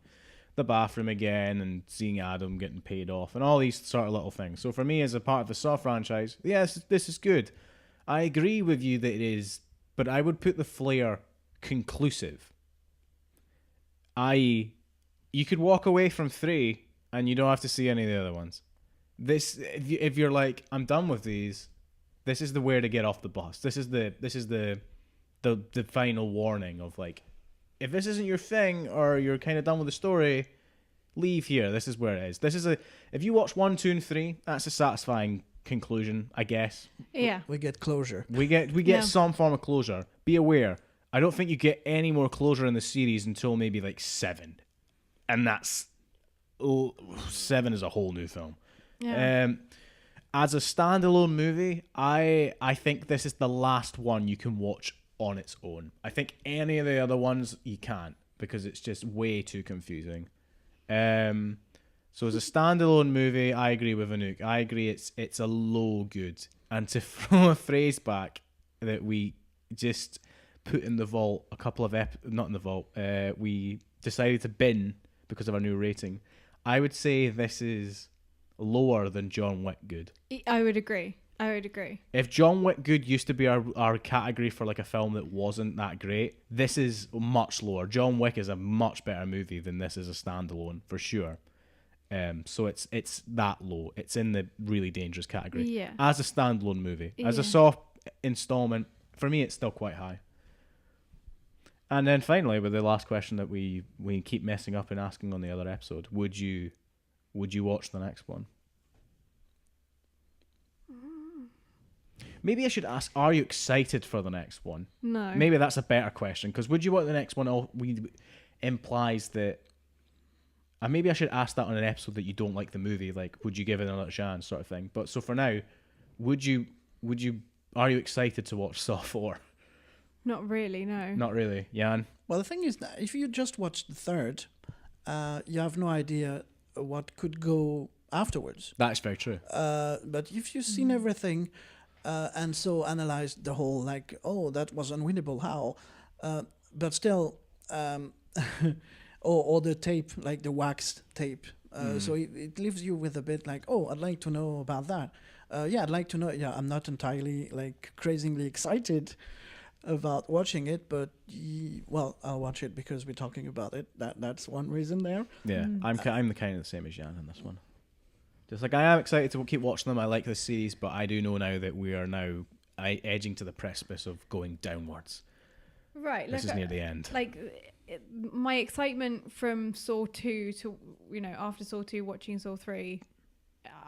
S5: the bathroom again and seeing Adam getting paid off and all these sort of little things. So for me, as a part of the Saw franchise, yes, this is good. I agree with you that it is, but I would put the flair conclusive. I.e., you could walk away from 3 and you don't have to see any of the other ones. This, if you're like, I'm done with these, this is the where to get off the bus. This is the final warning of like, if this isn't your thing or you're kind of done with the story, leave here. This is where it is. If you watch 1, 2, and 3, that's a satisfying conclusion, I guess.
S6: Yeah.
S4: We get closure.
S5: We get some form of closure. Be aware. I don't think you get any more closure in the series until maybe like 7. And that's 7 is a whole new film.
S6: Yeah.
S5: As a standalone movie, I think this is the last one you can watch on its own. I think any of the other ones you can't, because it's just way too confusing. So as a standalone movie, I agree with Anouk. I agree it's a low good. And to throw a phrase back that we just put in the vault a couple of not in the vault, we decided to bin because of our new rating. I would say this is lower than John Wick good.
S6: I would agree.
S5: If John Wick good used to be our category for like a film that wasn't that great, this is much lower. John Wick is a much better movie than this is a standalone, for sure. So it's that low. It's in the really dangerous category.
S6: Yeah.
S5: As a standalone movie. As a soft installment, for me it's still quite high. And then finally, with the last question that we keep messing up and asking on the other episode, would you watch the next one? Maybe I should ask, are you excited for the next one?
S6: No.
S5: Maybe that's a better question, because would you watch the next one? Implies that... And maybe I should ask that on an episode that you don't like the movie, like, would you give it another chance, sort of thing. But so for now, are you excited to watch Saw 4?
S6: Not really, no.
S5: Not really. Yann?
S4: Well, the thing is that if you just watch the third, you have no idea what could go afterwards.
S5: That's very true.
S4: But if you've seen everything and so analyzed the whole, like, oh, that was unwinnable, how? But still, or the tape, like the waxed tape. So it leaves you with a bit like, oh, I'd like to know about that. I'd like to know. Yeah, I'm not entirely like crazily excited about watching it, but I'll watch it because we're talking about it. That's one reason there.
S5: Yeah, I'm the kind of the same as Yann in this one. Just like I am excited to keep watching them. I like this series, but I do know now that we are now edging to the precipice of going downwards.
S6: Right.
S5: This is near the end.
S6: Like my excitement from Saw 2 to, after Saw 2 watching Saw 3,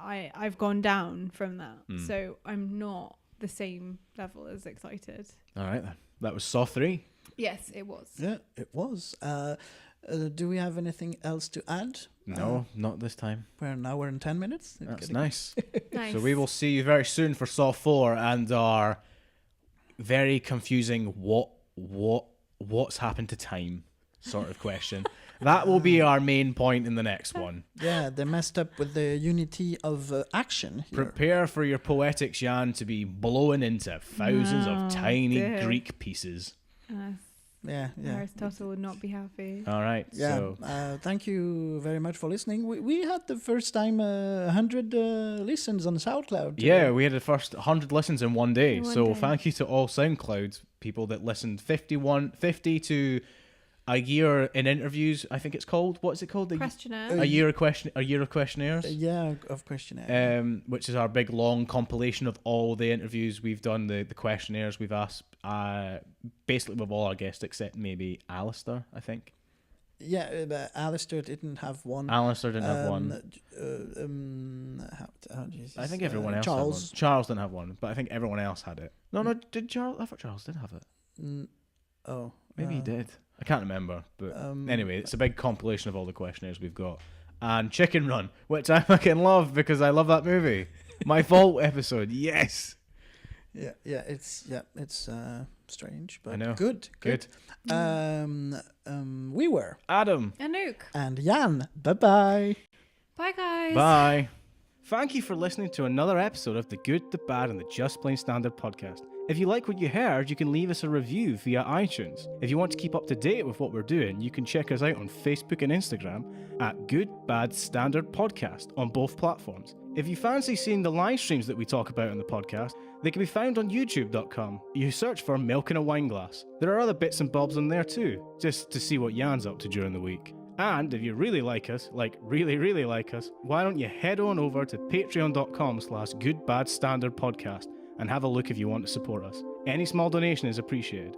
S6: I've gone down from that. So I'm not the same level as excited.
S5: All right then. That was Saw 3.
S6: Yes, it was.
S4: Yeah, it was. Do we have anything else to add?
S5: No, not this time.
S4: We're an hour and 10 minutes.
S5: That's nice.
S6: Nice.
S5: So we will see you very soon for Saw 4 and our very confusing what's happened to time sort of question. That will be our main point in the next one.
S4: Yeah, they messed up with the unity of action here.
S5: Prepare for your poetics, Yann, to be blown into thousands of tiny Greek pieces.
S4: Yeah.
S6: Aristotle would not be happy.
S5: All right.
S4: Yeah.
S5: So
S4: Thank you very much for listening. We had the first time 100 listens on SoundCloud.
S5: yeah, we had the first 100 listens in one day. Thank you to all SoundCloud people that listened. 50 to a year in interviews. I think it's called. What's it called?
S6: Questionnaire.
S5: A year of questionnaires.
S4: Of questionnaire.
S5: Which is our big long compilation of all the interviews we've done, the questionnaires we've asked. Basically with all our guests except maybe Alistair, I think.
S4: Yeah, but Alistair didn't have one.
S5: Alistair didn't have one.
S4: How do you say?
S5: I think everyone else had one. Charles didn't have one, but I think everyone else had it. No, did Charles? I thought Charles did have it. Maybe he did. I can't remember, but anyway, it's a big compilation of all the questionnaires we've got. And Chicken Run, which I fucking love because I love that movie. My Vault episode, yes.
S4: Yeah, it's strange, but
S5: I know.
S4: Good. We were
S5: Adam,
S6: Anouk,
S4: and Yann. Bye.
S6: bye guys.
S5: Bye. Thank you for listening to another episode of the Good, the Bad, and the Just Plain Standard podcast. If you like what you heard, you can leave us a review via iTunes. If you want to keep up to date with what we're doing, you can check us out on Facebook and Instagram at Good, Bad, Standard Podcast on both platforms. If you fancy seeing the live streams that we talk about on the podcast, they can be found on youtube.com. You search for Milk in a Wineglass. There are other bits and bobs on there too, just to see what Yann's up to during the week. And if you really like us, like really, really like us, why don't you head on over to patreon.com/goodbadstandardpodcast and have a look if you want to support us. Any small donation is appreciated.